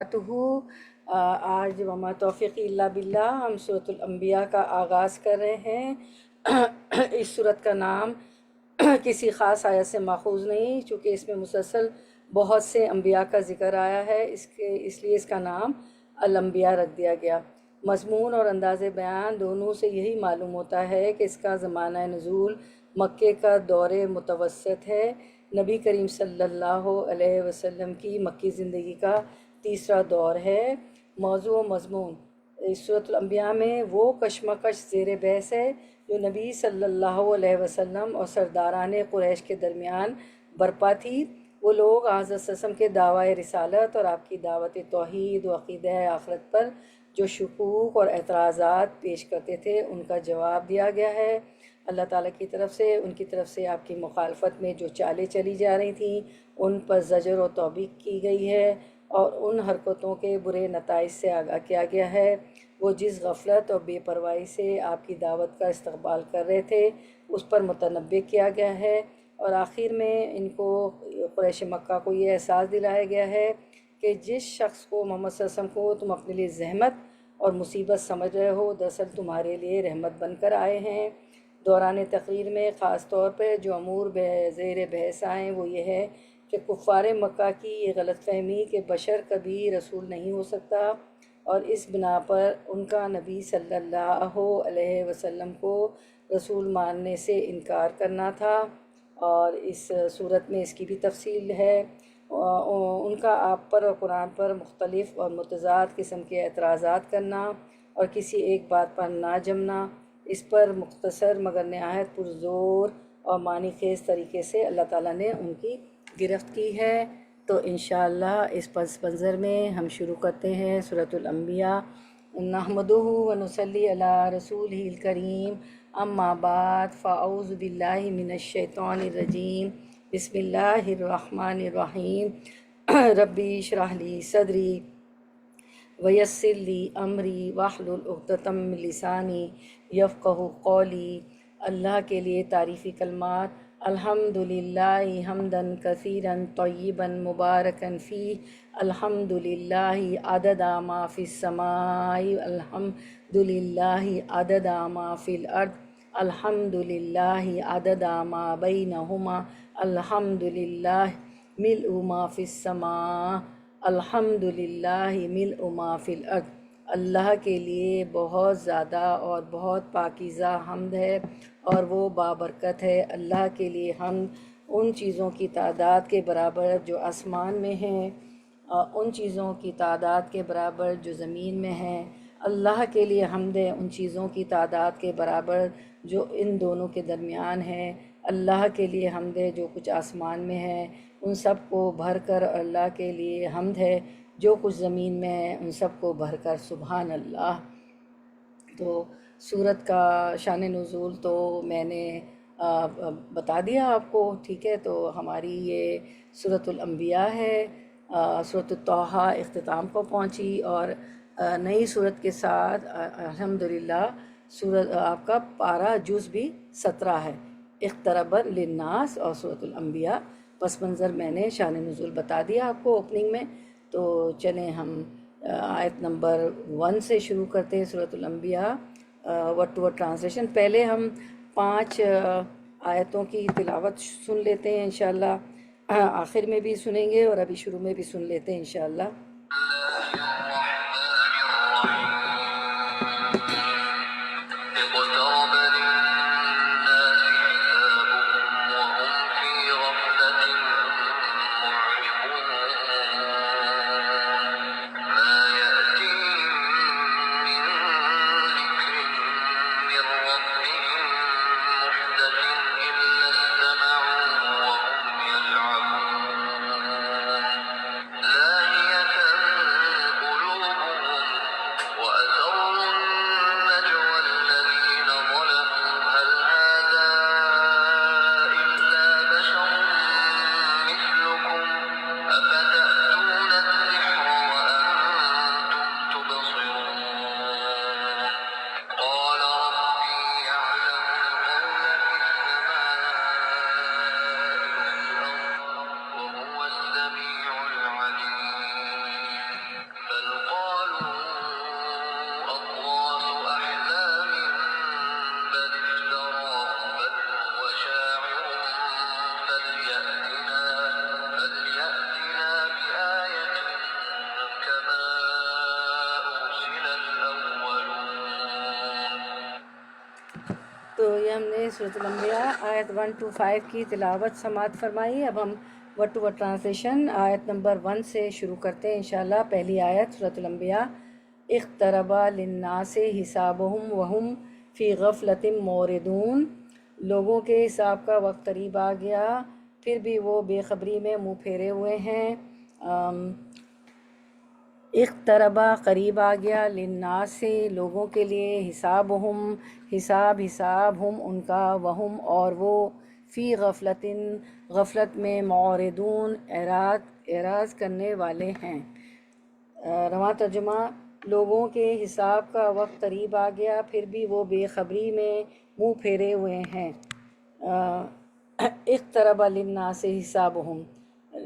آج وما توفیق الا باللہ ہم سورۃ الانبیاء کا آغاز کر رہے ہیں۔ اس سورت کا نام کسی خاص آیت سے ماخوذ نہیں، چونکہ اس میں مسلسل بہت سے انبیاء کا ذکر آیا ہے، اس لیے اس کا نام الانبیاء رکھ دیا گیا۔ مضمون اور انداز بیان دونوں سے یہی معلوم ہوتا ہے کہ اس کا زمانہ نزول مکے کا دور متوسط ہے۔ نبی کریم صلی اللہ علیہ وسلم کی مکی زندگی کا تیسرا دور ہے۔ موضوع و مضمون سورۃ الانبیاء میں وہ کشمکش زیر بحث ہے جو نبی صلی اللہ علیہ وسلم اور سرداران قریش کے درمیان برپا تھی۔ وہ لوگ حضرت صلی اللہ علیہ وسلم کے دعوی رسالت اور آپ کی دعوت توحید و عقیدہ آخرت پر جو شکوک اور اعتراضات پیش کرتے تھے، ان کا جواب دیا گیا ہے۔ اللہ تعالیٰ کی طرف سے ان کی طرف سے آپ کی مخالفت میں جو چالیں چلی جا رہی تھیں، ان پر زجر و توبیخ کی گئی ہے اور ان حرکتوں کے برے نتائج سے آگاہ کیا گیا ہے۔ وہ جس غفلت اور بے پرواہی سے آپ کی دعوت کا استقبال کر رہے تھے، اس پر متنبہ کیا گیا ہے، اور آخر میں ان کو قریش مکہ کو یہ احساس دلایا گیا ہے کہ جس شخص کو محمد صلی اللہ علیہ وسلم کو تم اپنے لیے زحمت اور مصیبت سمجھ رہے ہو، دراصل تمہارے لیے رحمت بن کر آئے ہیں۔ دوران تقریر میں خاص طور پہ جو امور زیر بحث آئیں وہ یہ ہے کہ کفار مکہ کی یہ غلط فہمی کہ بشر کبھی رسول نہیں ہو سکتا، اور اس بنا پر ان کا نبی صلی اللہ علیہ وسلم کو رسول ماننے سے انکار کرنا تھا، اور اس صورت میں اس کی بھی تفصیل ہے۔ ان کا آپ پر اور قرآن پر مختلف اور متضاد قسم کے اعتراضات کرنا اور کسی ایک بات پر نہ جمنا، اس پر مختصر مگر نہایت پرزور اور معنی خیز طریقے سے اللہ تعالیٰ نے ان کی گرفت کی ہے۔ تو انشاءاللہ اس پس منظر میں ہم شروع کرتے ہیں سورۃ الانبیاء۔ نحمدہ و نصلی علی رسولہ الکریم، اما بعد فاعوذ باللہ من الشیطان الرجیم، بسم اللہ الرحمن الرحیم۔ ربی اشرح لی صدری ویسر لی امری واحلل عقدۃ من لسانی یفقہوا قولی۔ اللہ کے لیے تعریفی کلمات۔ الحمدللہ حمداً کثیراً طیباً مبارکاً فیہ، الحمدللہ عدد ما فی السماء، الحمدللہ عدد ما فی الارض، الحمدللہ عدد ما بینہما، الحمدللہ ملء ما فی السماء، الحمدللہ ملء ما فی الارض۔ اللہ کے لیے بہت زیادہ اور بہت پاکیزہ حمد ہے اور وہ بابرکت ہے۔ اللہ کے لیے حمد ان چیزوں کی تعداد کے برابر جو آسمان میں ہیں، ان چیزوں کی تعداد کے برابر جو زمین میں ہیں۔ اللہ کے لیے حمد ہے ان چیزوں کی تعداد کے برابر جو ان دونوں کے درمیان ہے۔ اللہ کے لیے حمد ہے جو کچھ آسمان میں ہے، ان سب کو بھر کر، اللہ کے لیے حمد ہے جو کچھ زمین میں ہے، ان سب کو بھر کر، سبحان اللہ۔ تو سورت کا شان نزول تو میں نے بتا دیا آپ کو، ٹھیک ہے۔ تو ہماری یہ سورۃ الانبیاء ہے۔ سورۃ طٰہٰ اختتام کو پہنچی اور نئی سورت کے ساتھ الحمدللہ سورت آپ کا پارہ جز بھی 17 ہے۔ اقترب للناس اور سورۃ الانبیاء، پس منظر میں نے شان نزول بتا دیا آپ کو اوپننگ میں۔ تو چلیں ہم آیت نمبر 1 سے شروع کرتے ہیں سورۃ الانبیاء، ورڈ ٹو ورڈ ٹرانسلیشن۔ پہلے ہم 5 آیتوں کی تلاوت سن لیتے ہیں انشاءاللہ، آخر میں بھی سنیں گے اور ابھی شروع میں بھی سن لیتے ہیں انشاءاللہ۔ لا ہم نے سورۃ الانبیاء آیت 1 to 5 کی تلاوت سماعت فرمائی. اب ہم ورڈ ٹو ورڈ ٹرانسلیشن آیت نمبر 1 سے شروع کرتے ہیں انشاءاللہ. پہلی آیت سورۃ الانبیاء. اقترب للناس حسابهم وهم فی غفلۃ معرضون. لوگوں کے حساب کا وقت قریب آ گیا پھر بھی وہ بے خبری میں منہ پھیرے ہوئے ہیں. اقتربا قریب آ گیا، للناس سے لوگوں کے لیے، حسابہم حساب ہم ان کا، وہم اور وہ، فی غفلت میں، معرضون اعراض کرنے والے ہیں. رواں ترجمہ: لوگوں کے حساب کا وقت قریب آ گیا پھر بھی وہ بے خبری میں منہ پھیرے ہوئے ہیں. اقترب للناس حسابہم،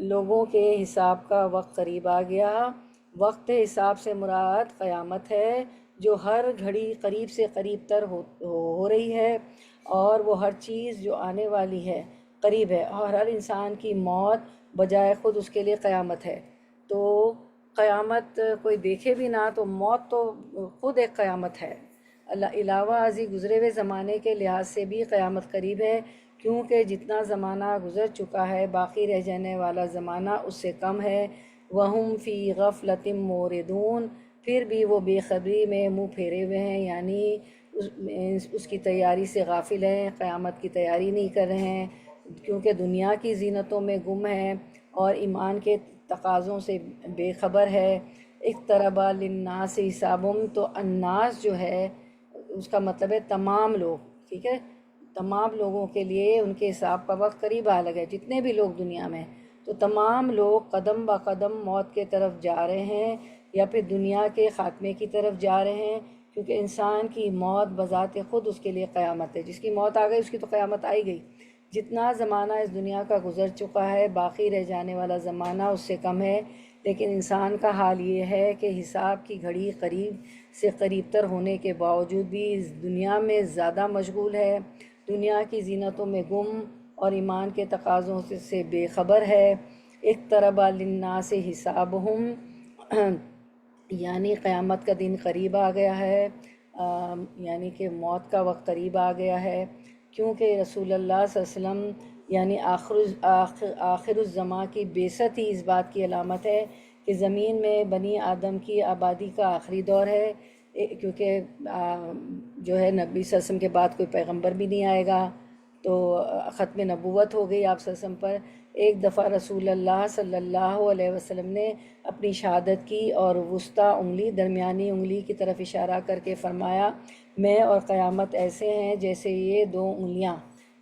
لوگوں کے حساب کا وقت قریب آ گیا. وقت حساب سے مراد قیامت ہے جو ہر گھڑی قریب سے قریب تر ہو رہی ہے، اور وہ ہر چیز جو آنے والی ہے قریب ہے، اور ہر انسان کی موت بجائے خود اس کے لیے قیامت ہے. تو قیامت کوئی دیکھے بھی نہ تو موت تو خود ایک قیامت ہے. علاوہ ازیں گزرے ہوئے زمانے کے لحاظ سے بھی قیامت قریب ہے، کیونکہ جتنا زمانہ گزر چکا ہے باقی رہ جانے والا زمانہ اس سے کم ہے. وَهُمْ فِي غَفْلَةٍ مُعْرِضُونَ، پھر بھی وہ بے خبری میں منہ پھیرے ہوئے ہیں، یعنی اس کی تیاری سے غافل ہیں، قیامت کی تیاری نہیں کر رہے ہیں، کیونکہ دنیا کی زینتوں میں گم ہیں اور ایمان کے تقاضوں سے بے خبر ہے. اقترب للناس حسابہم، تو الناس جو ہے اس کا مطلب ہے تمام لوگ، ٹھیک ہے، تمام لوگوں کے لیے ان کے حساب کا وقت قریب آ لگا ہے. جتنے بھی لوگ دنیا میں، تو تمام لوگ قدم با قدم موت کے طرف جا رہے ہیں یا پھر دنیا کے خاتمے کی طرف جا رہے ہیں، کیونکہ انسان کی موت بذات خود اس کے لیے قیامت ہے. جس کی موت آ گئی اس کی تو قیامت آئی گئی. جتنا زمانہ اس دنیا کا گزر چکا ہے باقی رہ جانے والا زمانہ اس سے کم ہے. لیکن انسان کا حال یہ ہے کہ حساب کی گھڑی قریب سے قریب تر ہونے کے باوجود بھی اس دنیا میں زیادہ مشغول ہے، دنیا کی زینتوں میں گم اور ایمان کے تقاضوں سے بے خبر ہے. اقترب للناس حسابہم، یعنی قیامت کا دن قریب آ گیا ہے، یعنی کہ موت کا وقت قریب آ گیا ہے، کیونکہ رسول اللہ صلی اللہ علیہ وسلم یعنی آخر الزماں کی بعثت ہی اس بات کی علامت ہے کہ زمین میں بنی آدم کی آبادی کا آخری دور ہے، کیونکہ جو ہے نبی صلی اللہ علیہ وسلم کے بعد کوئی پیغمبر بھی نہیں آئے گا. تو ختم نبوت ہو گئی آپ صلی اللہ علیہ وسلم پر. ایک دفعہ رسول اللہ صلی اللہ علیہ وسلم نے اپنی شہادت کی اور وسطیٰ انگلی، درمیانی انگلی کی طرف اشارہ کر کے فرمایا، میں اور قیامت ایسے ہیں جیسے یہ دو انگلیاں.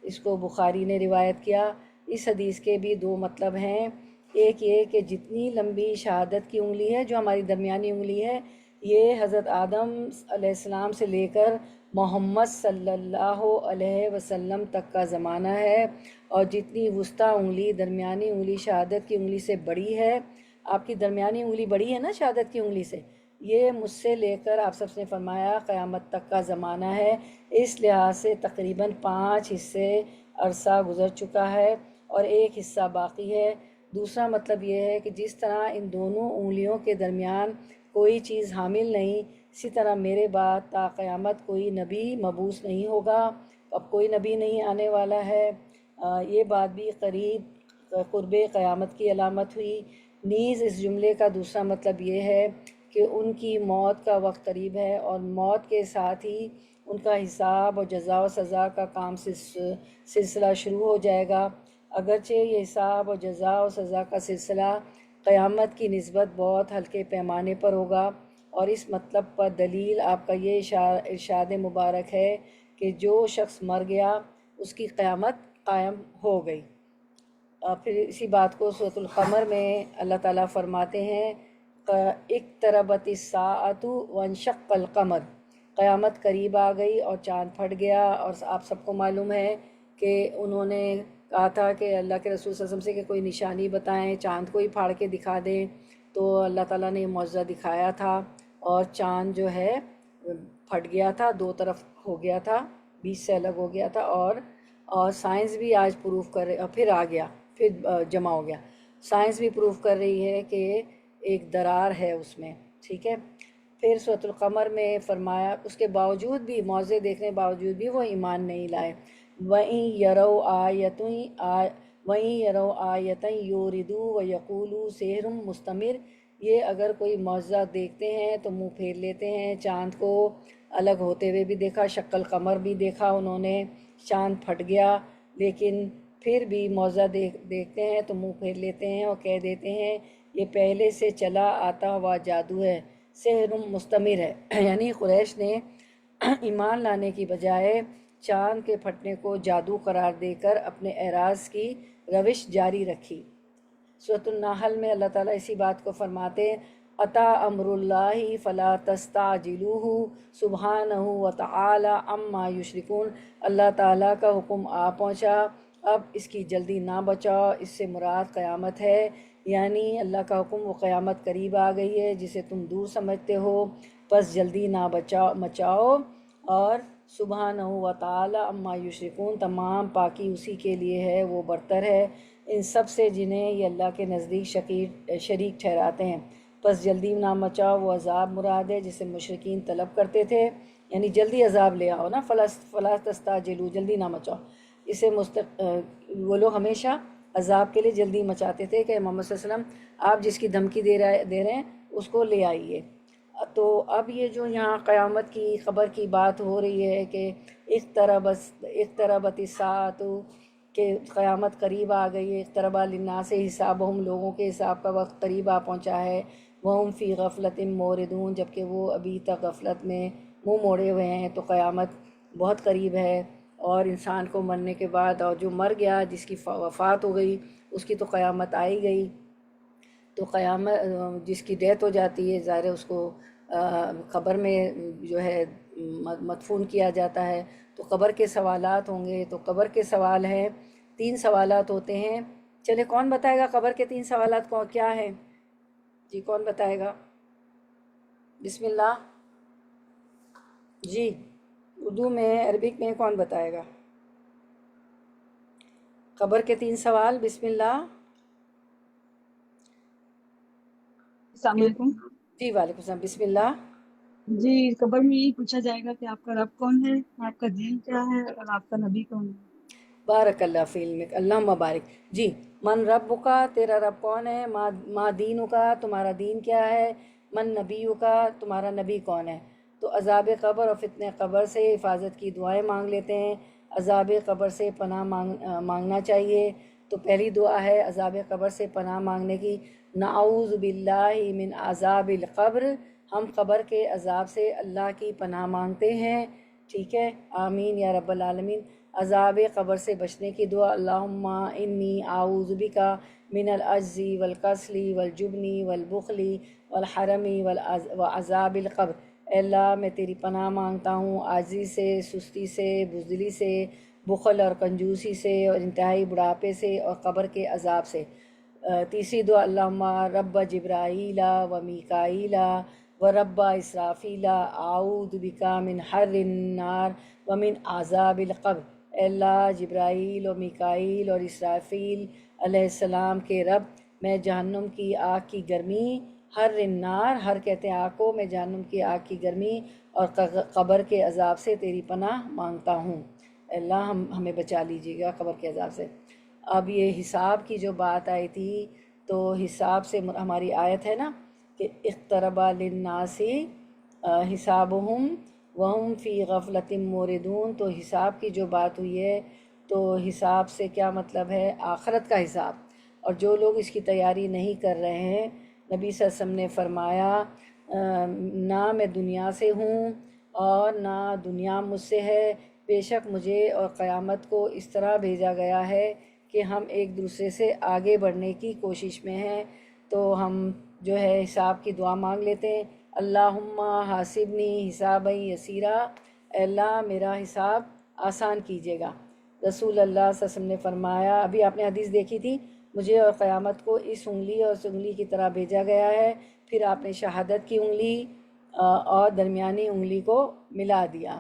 اس کو بخاری نے روایت کیا. اس حدیث کے بھی دو مطلب ہیں. ایک یہ کہ جتنی لمبی شہادت کی انگلی ہے جو ہماری درمیانی انگلی ہے، یہ حضرت آدم علیہ السلام سے لے کر محمد صلی اللہ علیہ وسلم تک کا زمانہ ہے، اور جتنی وسطیٰ انگلی، درمیانی انگلی شہادت کی انگلی سے بڑی ہے، آپ کی درمیانی انگلی بڑی ہے نا شہادت کی انگلی سے، یہ مجھ سے لے کر آپ سب نے فرمایا قیامت تک کا زمانہ ہے. اس لحاظ سے تقریباً 5 حصے عرصہ گزر چکا ہے اور ایک حصہ باقی ہے. دوسرا مطلب یہ ہے کہ جس طرح ان دونوں انگلیوں کے درمیان کوئی چیز حامل نہیں، اسی طرح میرے بعد تا قیامت کوئی نبی مبعوث نہیں ہوگا، اب کوئی نبی نہیں آنے والا ہے. یہ بات بھی قرب قیامت کی علامت ہوئی. نیز اس جملے کا دوسرا مطلب یہ ہے کہ ان کی موت کا وقت قریب ہے، اور موت کے ساتھ ہی ان کا حساب اور جزا و سزا کا کام سلسلہ شروع ہو جائے گا. اگرچہ یہ حساب اور جزا و سزا کا سلسلہ قیامت کی نسبت بہت ہلکے پیمانے پر ہوگا، اور اس مطلب پر دلیل آپ کا یہ ارشاد مبارک ہے کہ جو شخص مر گیا اس کی قیامت قائم ہو گئی. پھر اسی بات کو سورۃ القمر میں اللہ تعالیٰ فرماتے ہیں، اقتربت الساعۃ وانشق القمر، قیامت قریب آ گئی اور چاند پھٹ گیا. اور آپ سب کو معلوم ہے کہ انہوں نے کہا تھا کہ اللہ کے رسول صلی اللہ علیہ وسلم سے کہ کوئی نشانی بتائیں، چاند کو ہی پھاڑ کے دکھا دیں. تو اللہ تعالیٰ نے یہ معجزہ دکھایا تھا، اور چاند جو ہے پھٹ گیا تھا، 2 طرف ہو گیا تھا، بیچ سے الگ ہو گیا تھا، اور سائنس بھی آج پروف کر رہے، پھر آ گیا، پھر جمع ہو گیا. سائنس بھی پروف کر رہی ہے کہ ایک درار ہے اس میں، ٹھیک ہے. پھر سورۃ القمر میں فرمایا اس کے باوجود بھی، معجزے دیکھنے کے باوجود بھی وہ ایمان نہیں لائے۔ وَإِن يَرَوْا آیَةً یُورِدُوا وَيَقُولُوا سِحْرٌ مُسْتَمِرٌ، یہ اگر کوئی معجزہ دیکھتے ہیں تو منہ پھیر لیتے ہیں۔ چاند کو الگ ہوتے ہوئے بھی دیکھا، شق القمر بھی دیکھا انہوں نے، چاند پھٹ گیا، لیکن پھر بھی معجزہ دیکھتے ہیں تو منہ پھیر لیتے ہیں اور کہہ دیتے ہیں یہ پہلے سے چلا آتا ہوا جادو ہے، سحر مستمر ہے۔ یعنی قریش نے ایمان لانے کی بجائے چاند کے پھٹنے کو جادو قرار دے کر اپنے اعراض کی روش جاری رکھی۔ سورۃ النحل میں اللہ تعالیٰ اسی بات کو فرماتے ہیں، اتی امر اللہ فلا تستعجلوہ سبحانہ وتعالی عما یشرکون، اللہ تعالیٰ کا حکم آ پہنچا، اب اس کی جلدی نہ بچاؤ۔ اس سے مراد قیامت ہے، یعنی اللہ کا حکم، وہ قیامت قریب آ گئی ہے جسے تم دور سمجھتے ہو، پس جلدی نہ مچاؤ۔ اور سبحانہ وتعالی عما یشرکون، تمام پاکی اسی کے لیے ہے، وہ برتر ہے ان سب سے جنہیں یہ اللہ کے نزدیک شریک ٹھہراتے ہیں۔ پس جلدی نہ مچاؤ، وہ عذاب مراد ہے جسے مشرکین طلب کرتے تھے، یعنی جلدی عذاب لے آؤ نا، فلا تستعجلوا، جلدی نہ مچاؤ۔ اسے وہ لوگ ہمیشہ عذاب کے لیے جلدی مچاتے تھے کہ محمد صلی اللہ علیہ وسلم آپ جس کی دھمکی دے رہے ہیں اس کو لے آئیے۔ تو اب یہ جو یہاں قیامت کی خبر کی بات ہو رہی ہے کہ اقتربت الساعۃ، کہ قیامت قریب آ گئی ہے، اقترب للناس حسابہم، لوگوں کے حساب کا وقت قریب آ پہنچا ہے، وہم فی غفلۃ موردون، جبکہ وہ ابھی تک غفلت میں منہ موڑے ہوئے ہیں۔ تو قیامت بہت قریب ہے، اور انسان کو مرنے کے بعد، اور جو مر گیا جس کی وفات ہو گئی اس کی تو قیامت آ ہی گئی۔ تو قیامت جس کی ڈیتھ ہو جاتی ہے ظاہر ہے اس کو قبر میں جو ہے مدفون کیا جاتا ہے، تو قبر کے سوالات ہوں گے۔ تو قبر کے سوال ہیں، 3 سوالات ہوتے ہیں۔ چلے کون بتائے گا قبر کے 3 سوالات کیا ہیں؟ جی کون بتائے گا؟ بسم اللہ جی، اردو میں، عربک میں کون بتائے گا قبر کے 3 سوال؟ بسم اللہ۔ السلام علیکم۔ جی وعلیکم السلام، بسم اللہ۔ جی، قبر میں یہی پوچھا جائے گا کہ آپ کا رب کون ہے، آپ کا دین کیا ہے، اور آپ کا نبی کون ہے۔ بارک اللہ فی علمک، اللہم بارک۔ جی، من رب کا، تیرا رب کون ہے، ما دینو کا، تمہارا دین کیا ہے، من نبیو کا، تمہارا نبی کون ہے۔ تو عذاب قبر اور فتنہ قبر سے حفاظت کی دعائیں مانگ لیتے ہیں، عذاب قبر سے پناہ مانگنا چاہیے۔ تو پہلی دعا ہے عذاب قبر سے پناہ مانگنے کی، نعوذ باللہ من عذاب القبر، ہم قبر کے عذاب سے اللہ کی پناہ مانگتے ہیں، ٹھیک ہے، آمین یا رب العالمین۔ عذاب قبر سے بچنے کی دعا، اللہم انی اعوذ بکا من العجز والکسل والجبن والبخل والحرم وعذاب القبر، اے اللہ میں تیری پناہ مانگتا ہوں عاجزی سے، سستی سے، بزدلی سے، بخل اور کنجوسی سے، اور انتہائی بڑھاپے سے، اور قبر کے عذاب سے۔ تیسری دعا، اللہم رب جبرائیل و میکائیل و رب اسرافیل اعوذ بکا من حر النار ومن عذاب القبر، اے اللہ جبرائیل و میکائیل اور اسرافیل علیہ السلام کے رب، میں جہنم کی آگ کی گرمی، حر النار، ہر کہتے ہیں آگ کو، میں جہنم کی آگ کی گرمی اور قبر کے عذاب سے تیری پناہ مانگتا ہوں، اے اللہ ہمیں بچا لیجیے گا قبر کے عذاب سے۔ اب یہ حساب کی جو بات آئی تھی، تو حساب سے ہماری آیت ہے نا کہ اقترب للناس حسابہم وہم فی غفلۃ موردون، تو حساب کی جو بات ہوئی ہے، تو حساب سے کیا مطلب ہے؟ آخرت کا حساب۔ اور جو لوگ اس کی تیاری نہیں کر رہے ہیں، نبی صلی اللہ علیہ وسلم نے فرمایا نہ میں دنیا سے ہوں اور نہ دنیا مجھ سے ہے، بے شک مجھے اور قیامت کو اس طرح بھیجا گیا ہے کہ ہم ایک دوسرے سے آگے بڑھنے کی کوشش میں ہیں۔ تو ہم جو ہے حساب کی دعا مانگ لیتے ہیں، اللہم حاسبنی حسابا یسیرا، اے اللہ میرا حساب آسان کیجیے گا۔ رسول اللہ صلی اللہ علیہ وسلم نے فرمایا، ابھی آپ نے حدیث دیکھی تھی، مجھے اور قیامت کو اس انگلی اور اس انگلی کی طرح بھیجا گیا ہے، پھر آپ نے شہادت کی انگلی اور درمیانی انگلی کو ملا دیا۔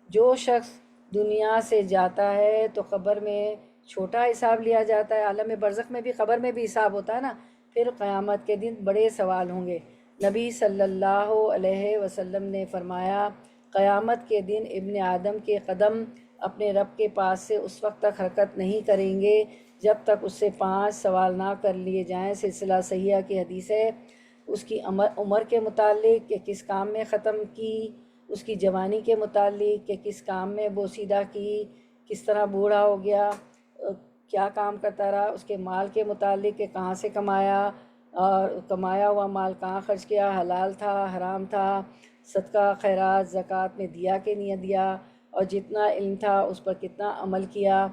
جو شخص دنیا سے جاتا ہے تو قبر میں چھوٹا حساب لیا جاتا ہے، عالم برزخ میں بھی، قبر میں بھی حساب ہوتا ہے نا، پھر قیامت کے دن بڑے سوال ہوں گے۔ نبی صلی اللہ علیہ وسلم نے فرمایا، قیامت کے دن ابن آدم کے قدم اپنے رب کے پاس سے اس وقت تک حرکت نہیں کریں گے جب تک اس سے 5 سوال نہ کر لیے جائیں۔ سلسلہ صحیحہ کی حدیث ہے۔ اس کی عمر کے متعلق کہ کس کام میں ختم کی، اس کی جوانی کے متعلق کہ کس کام میں بوسیدہ کی، کس طرح بوڑھا ہو گیا، کیا کام کرتا رہا، اس کے مال کے متعلق کہ کہاں سے کمایا، اور کمایا ہوا مال کہاں خرچ کیا، حلال تھا حرام تھا، صدقہ خیرات زکوٰۃ میں دیا کہ نہیں دیا، اور جتنا علم تھا اس پر کتنا عمل کیا،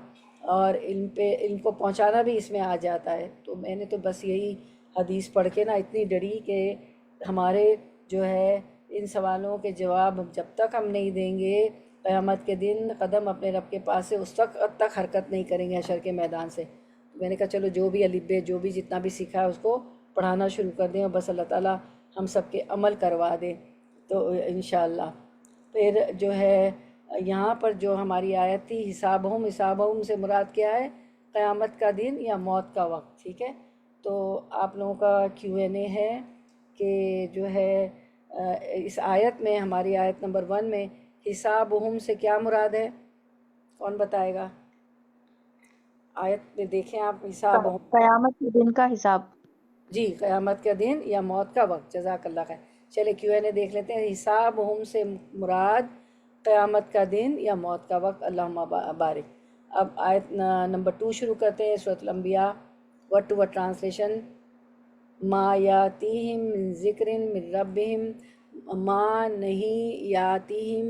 اور علم کو پہنچانا بھی اس میں آ جاتا ہے۔ تو میں نے تو بس یہی حدیث پڑھ کے نا اتنی ڈری کہ ہمارے جو ہے ان سوالوں کے جواب جب تک ہم نہیں دیں گے قیامت کے دن قدم اپنے رب کے پاس سے اس وقت تک حرکت نہیں کریں گے حشر کے میدان سے۔ میں نے کہا چلو جو بھی الف ب جو بھی جتنا بھی سیکھا ہے اس کو پڑھانا شروع کر دیں، اور بس اللہ تعالیٰ ہم سب کے عمل کروا دے تو انشاءاللہ۔ پھر جو ہے یہاں پر جو ہماری آیت تھی حسابہم سے مراد کیا ہے؟ قیامت کا دن یا موت کا وقت، ٹھیک ہے؟ تو آپ لوگوں کا Q&A ہے کہ جو ہے اس آیت میں ہماری آیت نمبر 1 میں حسابہم سے کیا مراد ہے؟ کون بتائے گا؟ آیت میں دیکھیں آپ، حسابہم، قیامت کے دن کا حساب۔ جی قیامت کا دن یا موت کا وقت، جزاک اللہ خیر۔ چلے Q&A دیکھ لیتے ہیں۔ حسابہم سے مراد قیامت کا دن یا موت کا وقت، اللہم بارک۔ اب آیت نمبر 2 شروع کرتے ہیں، سورۃ الانبیاء، ورڈ ٹو ورڈ ٹرانسلیشن۔ ما یاتیہم من ذکر من ربہم، ما نہیں یاتیہم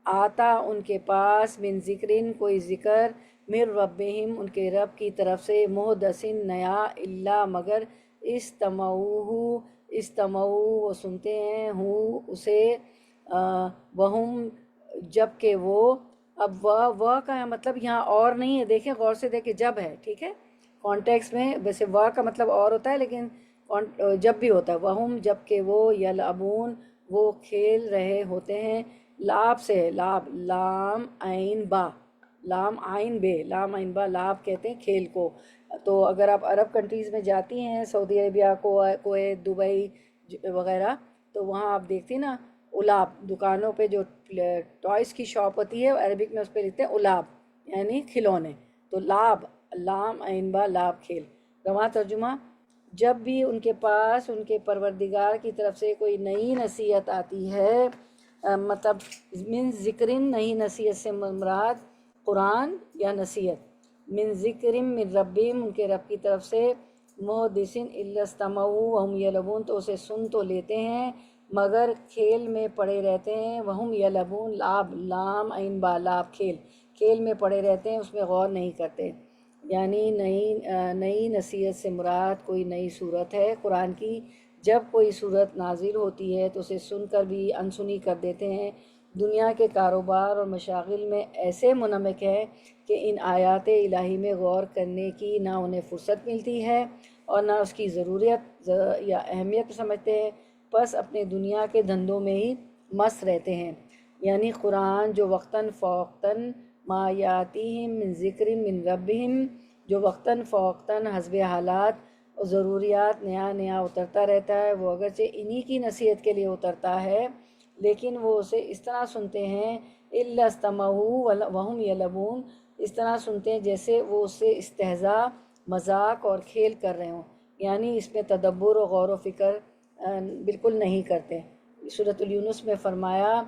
آتا ان کے پاس، من ذکرن کوئی ذکر، من ربہم ان کے رب کی طرف سے، محدثن نیا، الا مگر، استمعوہ وہ سنتے ہیں، ہوں اسے، وہم جب کہ وہ، اب وہ کا مطلب یہاں اور نہیں ہے، دیکھیں غور سے دیکھیں، جب ہے، ٹھیک ہے؟ کانٹیکس میں ویسے وا کا مطلب اور ہوتا ہے لیکن جب بھی ہوتا ہے، وہم جب کہ وہ، یلعبون وہ کھیل رہے ہوتے ہیں، لعب سے ہے، لعب، لام عین با، لام عین بے، لام عین با، لعب کہتے ہیں کھیل کو۔ تو اگر آپ عرب کنٹریز میں جاتی ہیں، سعودی عربیہ، کویت، دبئی وغیرہ، تو وہاں آپ دیکھتی نا الاب، دکانوں پہ جو ٹوائز کی شاپ ہوتی ہے عربک میں اس پہ لکھتے ہیں الاب، یعنی کھلونے۔ تو لعب، لام عین با، لعب کھیل۔ رواں ترجمہ، جب بھی ان کے پاس ان کے پروردگار کی طرف سے کوئی نئی نصیحت آتی ہے، مطلب من ذکرن، نئی نصیحت سے مراد قرآن یا نصیحت، من ذکرن من ربہم ان کے رب کی طرف سے، محدثن الا استمعوا وہم یلعبون تو اسے سن تو لیتے ہیں مگر کھیل میں پڑے رہتے ہیں، وہم یلعبون، لعب، لام عین با، لعب کھیل، کھیل میں پڑے رہتے ہیں، اس میں غور نہیں کرتے۔ یعنی نئی نصیحت سے مراد کوئی نئی صورت ہے قرآن کی، جب کوئی صورت نازل ہوتی ہے تو اسے سن کر بھی انسنی کر دیتے ہیں۔ دنیا کے کاروبار اور مشاغل میں ایسے منہمک ہے کہ ان آیات الہی میں غور کرنے کی نہ انہیں فرصت ملتی ہے اور نہ اس کی ضرورت یا اہمیت سمجھتے ہیں، بس اپنے دنیا کے دھندوں میں ہی مست رہتے ہیں۔ یعنی قرآن جو وقتاً فوقتاً، ما یاتیہم من ذکر من ربہم، جو وقتاً فوقتاً حسب حالات اور ضروریات نیا نیا اترتا رہتا ہے، وہ اگرچہ انہی کی نصیحت کے لیے اترتا ہے لیکن وہ اسے اس طرح سنتے ہیں، الا استمعوا وہم یلعبون، اس طرح سنتے ہیں جیسے وہ اس سے استہزاء، مذاق اور کھیل کر رہے ہوں، یعنی اس میں تدبر و غور و فکر بالکل نہیں کرتے۔ سورۃ یونس میں فرمایا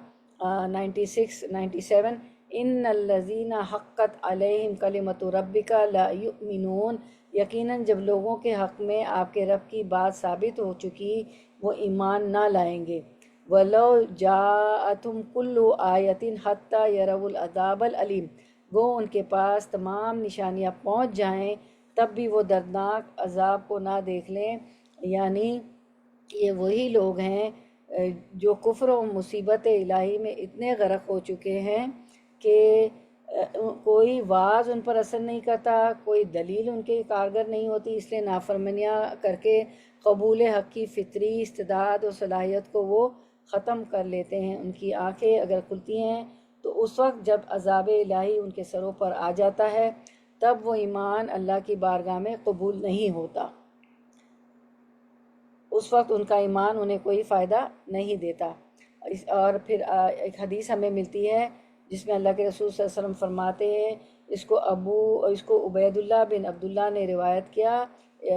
96-97، ان الذین حقت علیہم کلمۃ ربک لا یؤمنون، یقیناً جب لوگوں کے حق میں آپ کے رب کی بات ثابت ہو چکی وہ ایمان نہ لائیں گے۔ وَلَوْ جَاءَتْهُمْ كُلُّ آیَةٍ حَتَّى يَرَوُا الْعَذَابَ الْأَلِيمَ، گو ان کے پاس تمام نشانیاں پہنچ جائیں تب بھی وہ دردناک عذاب کو نہ دیکھ لیں۔ یعنی یہ وہی لوگ ہیں جو کفر و مصیبت الہی میں اتنے غرق ہو چکے ہیں کہ کوئی واعظ ان پر اثر نہیں کرتا، کوئی دلیل ان کے کارگر نہیں ہوتی، اس لیے نافرمانیاں کر کے قبول حق کی فطری استعداد و صلاحیت کو وہ ختم کر لیتے ہیں۔ ان کی آنکھیں اگر کھلتی ہیں تو اس وقت جب عذاب الہی ان کے سروں پر آ جاتا ہے تب وہ ایمان اللہ کی بارگاہ میں قبول نہیں ہوتا۔ اس وقت ان کا ایمان انہیں کوئی فائدہ نہیں دیتا۔ اور پھر ایک حدیث ہمیں ملتی ہے جس میں اللہ کے رسول صلی اللہ علیہ وسلم فرماتے ہیں، اس کو عبید اللہ بن عبداللہ نے روایت کیا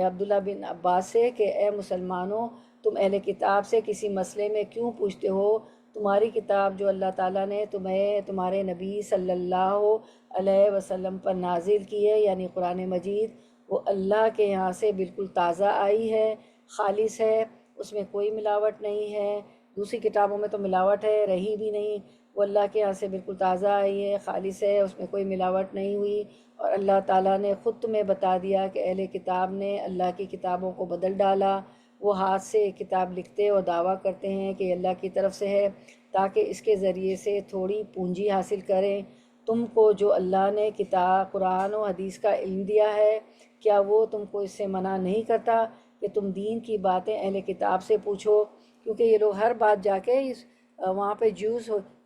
عبداللہ بن عباس سے کہ اے مسلمانوں، تم اہل کتاب سے کسی مسئلے میں کیوں پوچھتے ہو؟ تمہاری کتاب جو اللہ تعالیٰ نے تمہیں تمہارے نبی صلی اللہ علیہ وسلم پر نازل کی ہے، یعنی قرآن مجید، وہ اللہ کے یہاں سے بالکل تازہ آئی ہے، خالص ہے، اس میں کوئی ملاوٹ نہیں ہے۔ دوسری کتابوں میں تو ملاوٹ ہے، رہی بھی نہیں، وہ اللہ کے یہاں سے بالکل تازہ آئی ہے، خالص ہے، اس میں کوئی ملاوٹ نہیں ہوئی۔ اور اللہ تعالیٰ نے خود تمہیں بتا دیا کہ اہل کتاب نے اللہ کی کتابوں کو بدل ڈالا، وہ ہاتھ سے ایک کتاب لکھتے اور دعویٰ کرتے ہیں کہ اللہ کی طرف سے ہے تاکہ اس کے ذریعے سے تھوڑی پونجی حاصل کریں۔ تم کو جو اللہ نے کتاب قرآن و حدیث کا علم دیا ہے، کیا وہ تم کو اس سے منع نہیں کرتا کہ تم دین کی باتیں اہل کتاب سے پوچھو؟ کیونکہ یہ لوگ ہر بات جا کے وہاں پہ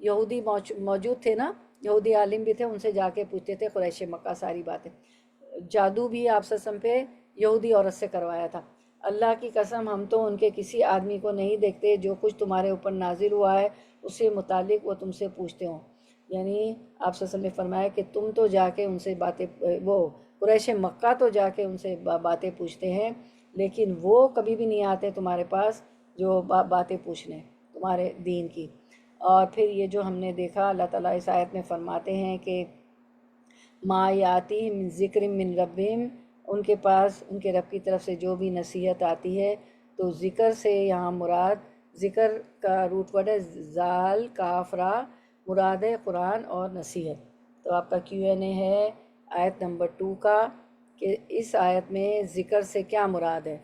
یہودی موجود تھے نا، یہودی عالم بھی تھے، ان سے جا کے پوچھتے تھے قریش مکہ ساری باتیں۔ جادو بھی آپ صلی اللہ علیہ وسلم پہ یہودی عورت سے کروایا تھا۔ اللہ کی قسم ہم تو ان کے کسی آدمی کو نہیں دیکھتے جو کچھ تمہارے اوپر نازل ہوا ہے اس سے متعلق وہ تم سے پوچھتے ہوں۔ یعنی آپ صلی اللہ علیہ وسلم نے فرمایا کہ تم تو جا کے ان سے باتیں، وہ قریش مکہ تو جا کے ان سے باتیں پوچھتے ہیں، لیکن وہ کبھی بھی نہیں آتے تمہارے پاس جو باتیں پوچھنے تمہارے دین کی۔ اور پھر یہ جو ہم نے دیکھا، اللہ تعالیٰ اس آیت میں فرماتے ہیں کہ ما یاتی من ذکر من ربہم، ان کے پاس ان کے رب کی طرف سے جو بھی نصیحت آتی ہے، تو ذکر سے یہاں مراد، ذکر کا روٹ ورڈ ہے زال کاف را، مراد ہے قرآن اور نصیحت۔ تو آپ کا Q&A ہے آیت نمبر 2 کا کہ اس آیت میں ذکر سے کیا مراد ہے؟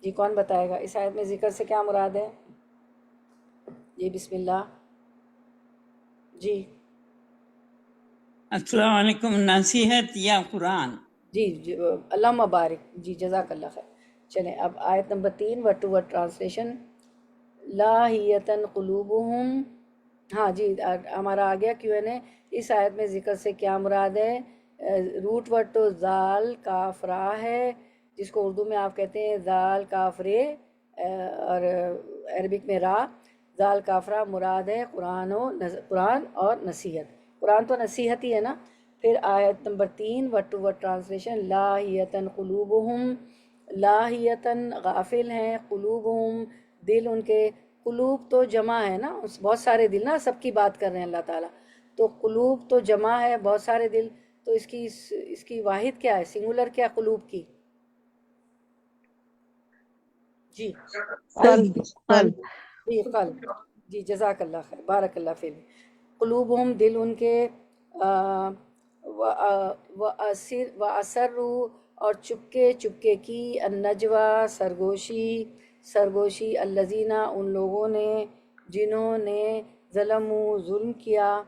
جی کون بتائے گا اس آیت میں ذکر سے کیا مراد ہے؟ جی بسم اللہ۔ جی السلام علیکم۔ نصیحت یا قرآن؟ جی اللہ مبارک، جی جزاک اللہ خیر۔ چلیں اب آیت نمبر 3 ورڈ ٹو ورڈ ٹرانسلیشن۔ لاہیتن قلوبہم، ہاں جی ہمارا آ گیا Q&A۔ اس آیت میں ذکر سے کیا مراد ہے؟ روٹ ورڈ تو زال کاف را ہے، جس کو اردو میں آپ کہتے ہیں زال کاف رے، اور عربک میں را، زال کاف را مراد ہے قرآن اور نصیحت۔ قرآن تو نصیحت ہی ہے نا۔ پھر آیت نمبر 3 ورڈ ٹو ورڈ ٹرانسلیشن۔ لاہیتن قلوبہم، لاہیتن غافل ہیں، قلوبہم دل ان کے، قلوب تو جمع ہے نا، بہت سارے دل نا، سب کی بات کر رہے ہیں اللہ تعالیٰ، تو قلوب تو جمع ہے بہت سارے دل، تو اس کی واحد کیا ہے، سنگولر کیا قلوب کی؟ جی قلب قلب جی قلب، جی جزاک اللہ خیر، بارک اللہ فیک۔ قلوبہم دل ان کے، وَأَسَرُّوا اور چپکے چپکے کی، النجوہ سرگوشی الذین ان لوگوں نے، جنہوں نے ظلموا ظلم کیا،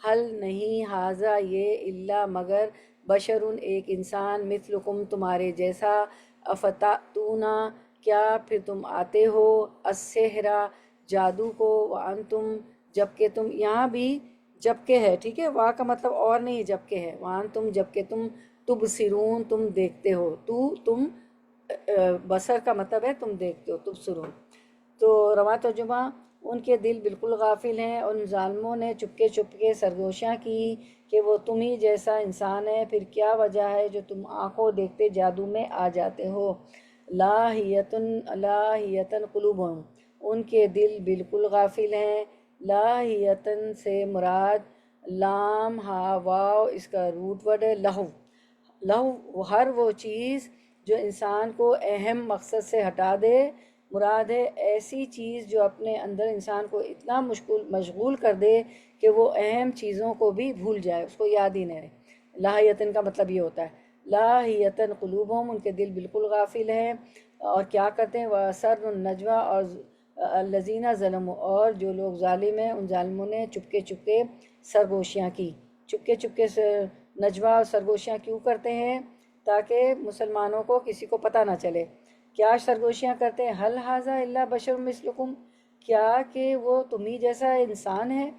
حل نہیں حاضہ یہ الا مگر بشر ایک انسان، مثلکم تمہارے جیسا، افتاتونا کیا پھر تم آتے ہو، السحرا جادو کو، وانتم جبکہ تم، یہاں بھی جبکہ ہے، ٹھیک ہے، وہاں کا مطلب اور نہیں جبکہ ہے، وانتم جبکہ تم، تبصرون تم دیکھتے ہو، تم بصر کا مطلب ہے تم دیکھتے ہو، تبصرون۔ تو رواں ترجمہ، ان کے دل بالکل غافل ہیں، ان ظالموں نے چپکے چپکے سرگوشیاں کی کہ وہ تم ہی جیسا انسان ہے، پھر کیا وجہ ہے جو تم آنکھوں دیکھتے جادو میں آ جاتے ہو۔ لاہیتن قلوبہم، ان کے دل بالکل غافل ہیں۔ لاہیتن سے مراد لام ہا واو، اس کا روٹ ورڈ ہے لہو۔ لہو ہر وہ چیز جو انسان کو اہم مقصد سے ہٹا دے، مراد ہے ایسی چیز جو اپنے اندر انسان کو اتنا مشغول کر دے کہ وہ اہم چیزوں کو بھی بھول جائے، اس کو یاد ہی نہیں رہے۔ لاہیتن کا مطلب یہ ہوتا ہے، لاہیتن قلوبہم، ان کے دل بالکل غافل ہیں، اور کیا کرتے ہیں، وَأَسَرُّوا النَّجْوَىٰ، اور الَّذِينَ ظَلَمُوا، اور جو لوگ ظالم ہیں ان ظالموں نے چپکے چپکے سرگوشیاں کی۔ چپکے چپکے نجوہ اور سرگوشیاں کیوں کرتے ہیں؟ تاکہ مسلمانوں کو کسی کو پتہ نہ چلے۔ کیا سرگوشیاں کرتے ہیں؟ حل ھذا الا بشر مثلکم، کیا کہ وہ تم ہی جیسا انسان ہے،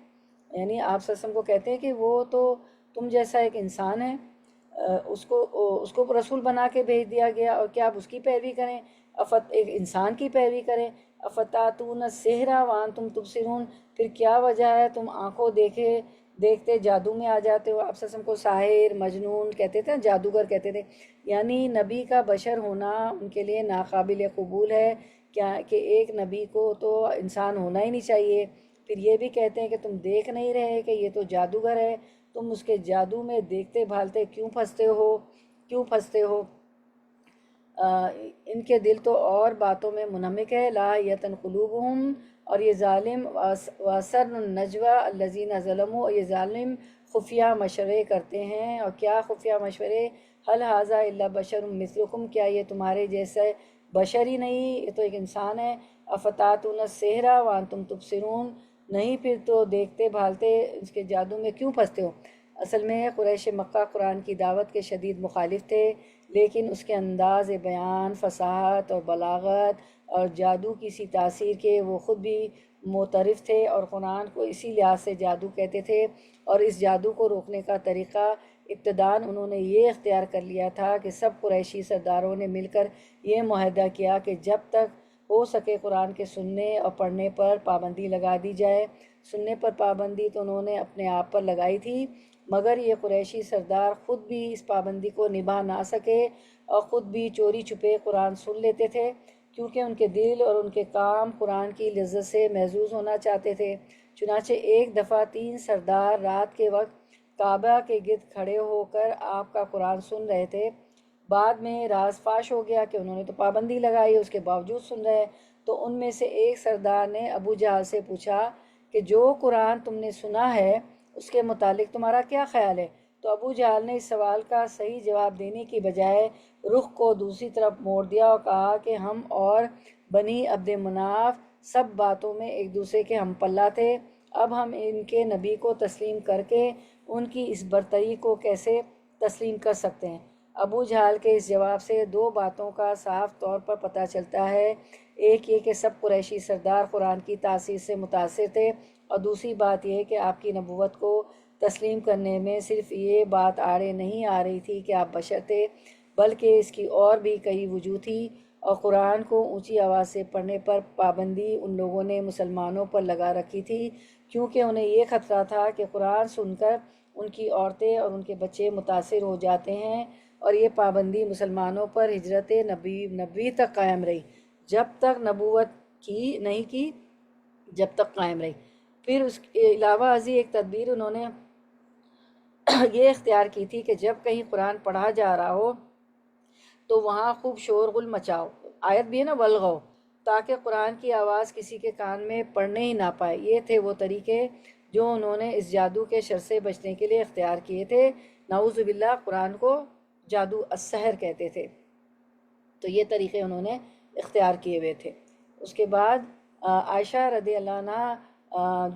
یعنی آپ صلی اللہ علیہ وسلم کو کہتے ہیں کہ وہ تو تم جیسا ایک انسان ہے، اس کو رسول بنا کے بھیج دیا گیا، اور کیا آپ اس کی پیروی کریں؟ ایک انسان کی پیروی کریں. افتاتون السحر وانتم تبصرون، پھر کیا وجہ ہے تم آنکھوں دیکھتے جادو میں آ جاتے ہو. آپ صلی اللہ علیہ وسلم کو ساحر، مجنون کہتے تھے، جادوگر کہتے تھے. یعنی نبی کا بشر ہونا ان کے لیے ناقابل قبول ہے کیا کہ ایک نبی کو تو انسان ہونا ہی نہیں چاہیے. پھر یہ بھی کہتے ہیں کہ تم دیکھ نہیں رہے کہ یہ تو جادوگر ہے، تم اس کے جادو میں دیکھتے بھالتے کیوں پھنستے ہو. ان کے دل تو اور باتوں میں منہمک ہے. لا یتن قلوبہم، اور یہ ظالم واسر النجوى الذین ظلموا، اور یہ ظالم خفیہ مشورے کرتے ہیں. اور کیا خفیہ مشورے؟ هل هذا الا بشر مثلکم، کیا یہ تمہارے جیسے بشر ہی نہیں، یہ تو ایک انسان ہے. افتاتون السحر وانتم تبصرون، نہیں پھر تو دیکھتے بھالتے اس کے جادو میں کیوں پھنستے ہو. اصل میں قریش مکہ قرآن کی دعوت کے شدید مخالف تھے، لیکن اس کے انداز بیان، فصاحت اور بلاغت اور جادو کی سی تاثیر کے وہ خود بھی معترف تھے، اور قرآن کو اسی لحاظ سے جادو کہتے تھے. اور اس جادو کو روکنے کا طریقہ ابتداً انہوں نے یہ اختیار کر لیا تھا کہ سب قریشی سرداروں نے مل کر یہ معاہدہ کیا کہ جب تک ہو سکے قرآن کے سننے اور پڑھنے پر پابندی لگا دی جائے. سننے پر پابندی تو انہوں نے اپنے آپ پر لگائی تھی، مگر یہ قریشی سردار خود بھی اس پابندی کو نبھا نہ سکے اور خود بھی چوری چھپے قرآن سن لیتے تھے، کیونکہ ان کے دل اور ان کے کام قرآن کی لذت سے محظوظ ہونا چاہتے تھے. چنانچہ ایک دفعہ 3 سردار رات کے وقت کعبہ کے گرد کھڑے ہو کر آپ کا قرآن سن رہے تھے. بعد میں راز فاش ہو گیا کہ انہوں نے تو پابندی لگائی، اس کے باوجود سن رہے. تو ان میں سے ایک سردار نے ابو جہل سے پوچھا کہ جو قرآن تم نے سنا ہے اس کے متعلق تمہارا کیا خیال ہے؟ تو ابو جہل نے اس سوال کا صحیح جواب دینے کی بجائے رخ کو دوسری طرف موڑ دیا اور کہا کہ ہم اور بنی عبد مناف سب باتوں میں ایک دوسرے کے ہم پلہ تھے. اب ہم ان کے نبی کو تسلیم کر کے ان کی اس برتری کو کیسے تسلیم کر سکتے ہیں؟ ابو جہل کے اس جواب سے 2 باتوں کا صاف طور پر پتہ چلتا ہے. ایک یہ کہ سب قریشی سردار قرآن کی تاثیر سے متاثر تھے، اور دوسری بات یہ کہ آپ کی نبوت کو تسلیم کرنے میں صرف یہ بات آڑے نہیں آ رہی تھی کہ آپ بشر تھے، بلکہ اس کی اور بھی کئی وجوہ تھی. اور قرآن کو اونچی آواز سے پڑھنے پر پابندی ان لوگوں نے مسلمانوں پر لگا رکھی تھی، کیونکہ انہیں یہ خطرہ تھا کہ قرآن سن کر ان کی عورتیں اور ان کے بچے متاثر ہو جاتے ہیں. اور یہ پابندی مسلمانوں پر ہجرت نبوی تک قائم رہی، جب تک نبوت نہیں کی جب تک قائم رہی. پھر اس کے علاوہ ازیں ایک تدبیر انہوں نے یہ اختیار کی تھی کہ جب کہیں قرآن پڑھا جا رہا ہو تو وہاں خوب شور غل مچاؤ. آیت بھی ہے نا والغو، تاکہ قرآن کی آواز کسی کے کان میں پڑنے ہی نہ پائے. یہ تھے وہ طریقے جو انہوں نے اس جادو کے شر سے بچنے کے لیے اختیار کیے تھے. نعوذ باللہ، قرآن کو جادو السحر کہتے تھے. تو یہ طریقے انہوں نے اختیار کیے ہوئے تھے. اس کے بعد عائشہ رضی اللہ عنہ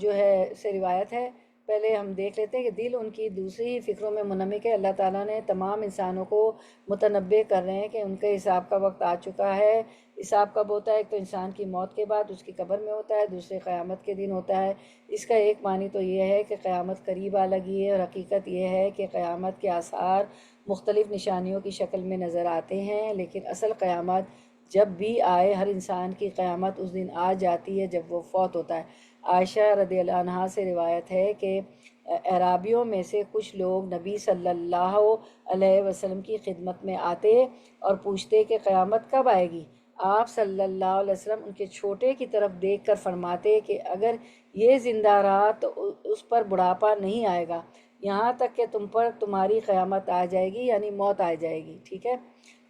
جو ہے سے روایت ہے. پہلے ہم دیکھ لیتے ہیں کہ دل ان کی دوسری فکروں میں منہمک ہے. اللہ تعالیٰ نے تمام انسانوں کو متنبع کر رہے ہیں کہ ان کے حساب کا وقت آ چکا ہے. حساب کب ہوتا ہے؟ ایک تو انسان کی موت کے بعد اس کی قبر میں ہوتا ہے، دوسرے قیامت کے دن ہوتا ہے. اس کا ایک معنی تو یہ ہے کہ قیامت قریب آ لگی ہے، اور حقیقت یہ ہے کہ قیامت کے آثار مختلف نشانیوں کی شکل میں نظر آتے ہیں. لیکن اصل قیامت جب بھی آئے، ہر انسان کی قیامت اس دن آ جاتی ہے جب وہ فوت ہوتا ہے. عائشہ رضی اللہ عنہا سے روایت ہے کہ اعرابیوں میں سے کچھ لوگ نبی صلی اللہ علیہ وسلم کی خدمت میں آتے اور پوچھتے کہ قیامت کب آئے گی. آپ صلی اللہ علیہ وسلم ان کے چھوٹے کی طرف دیکھ کر فرماتے کہ اگر یہ زندہ رہا تو اس پر بڑھاپا نہیں آئے گا، یہاں تک کہ تم پر تمہاری قیامت آ جائے گی، یعنی موت آ جائے گی. ٹھیک ہے،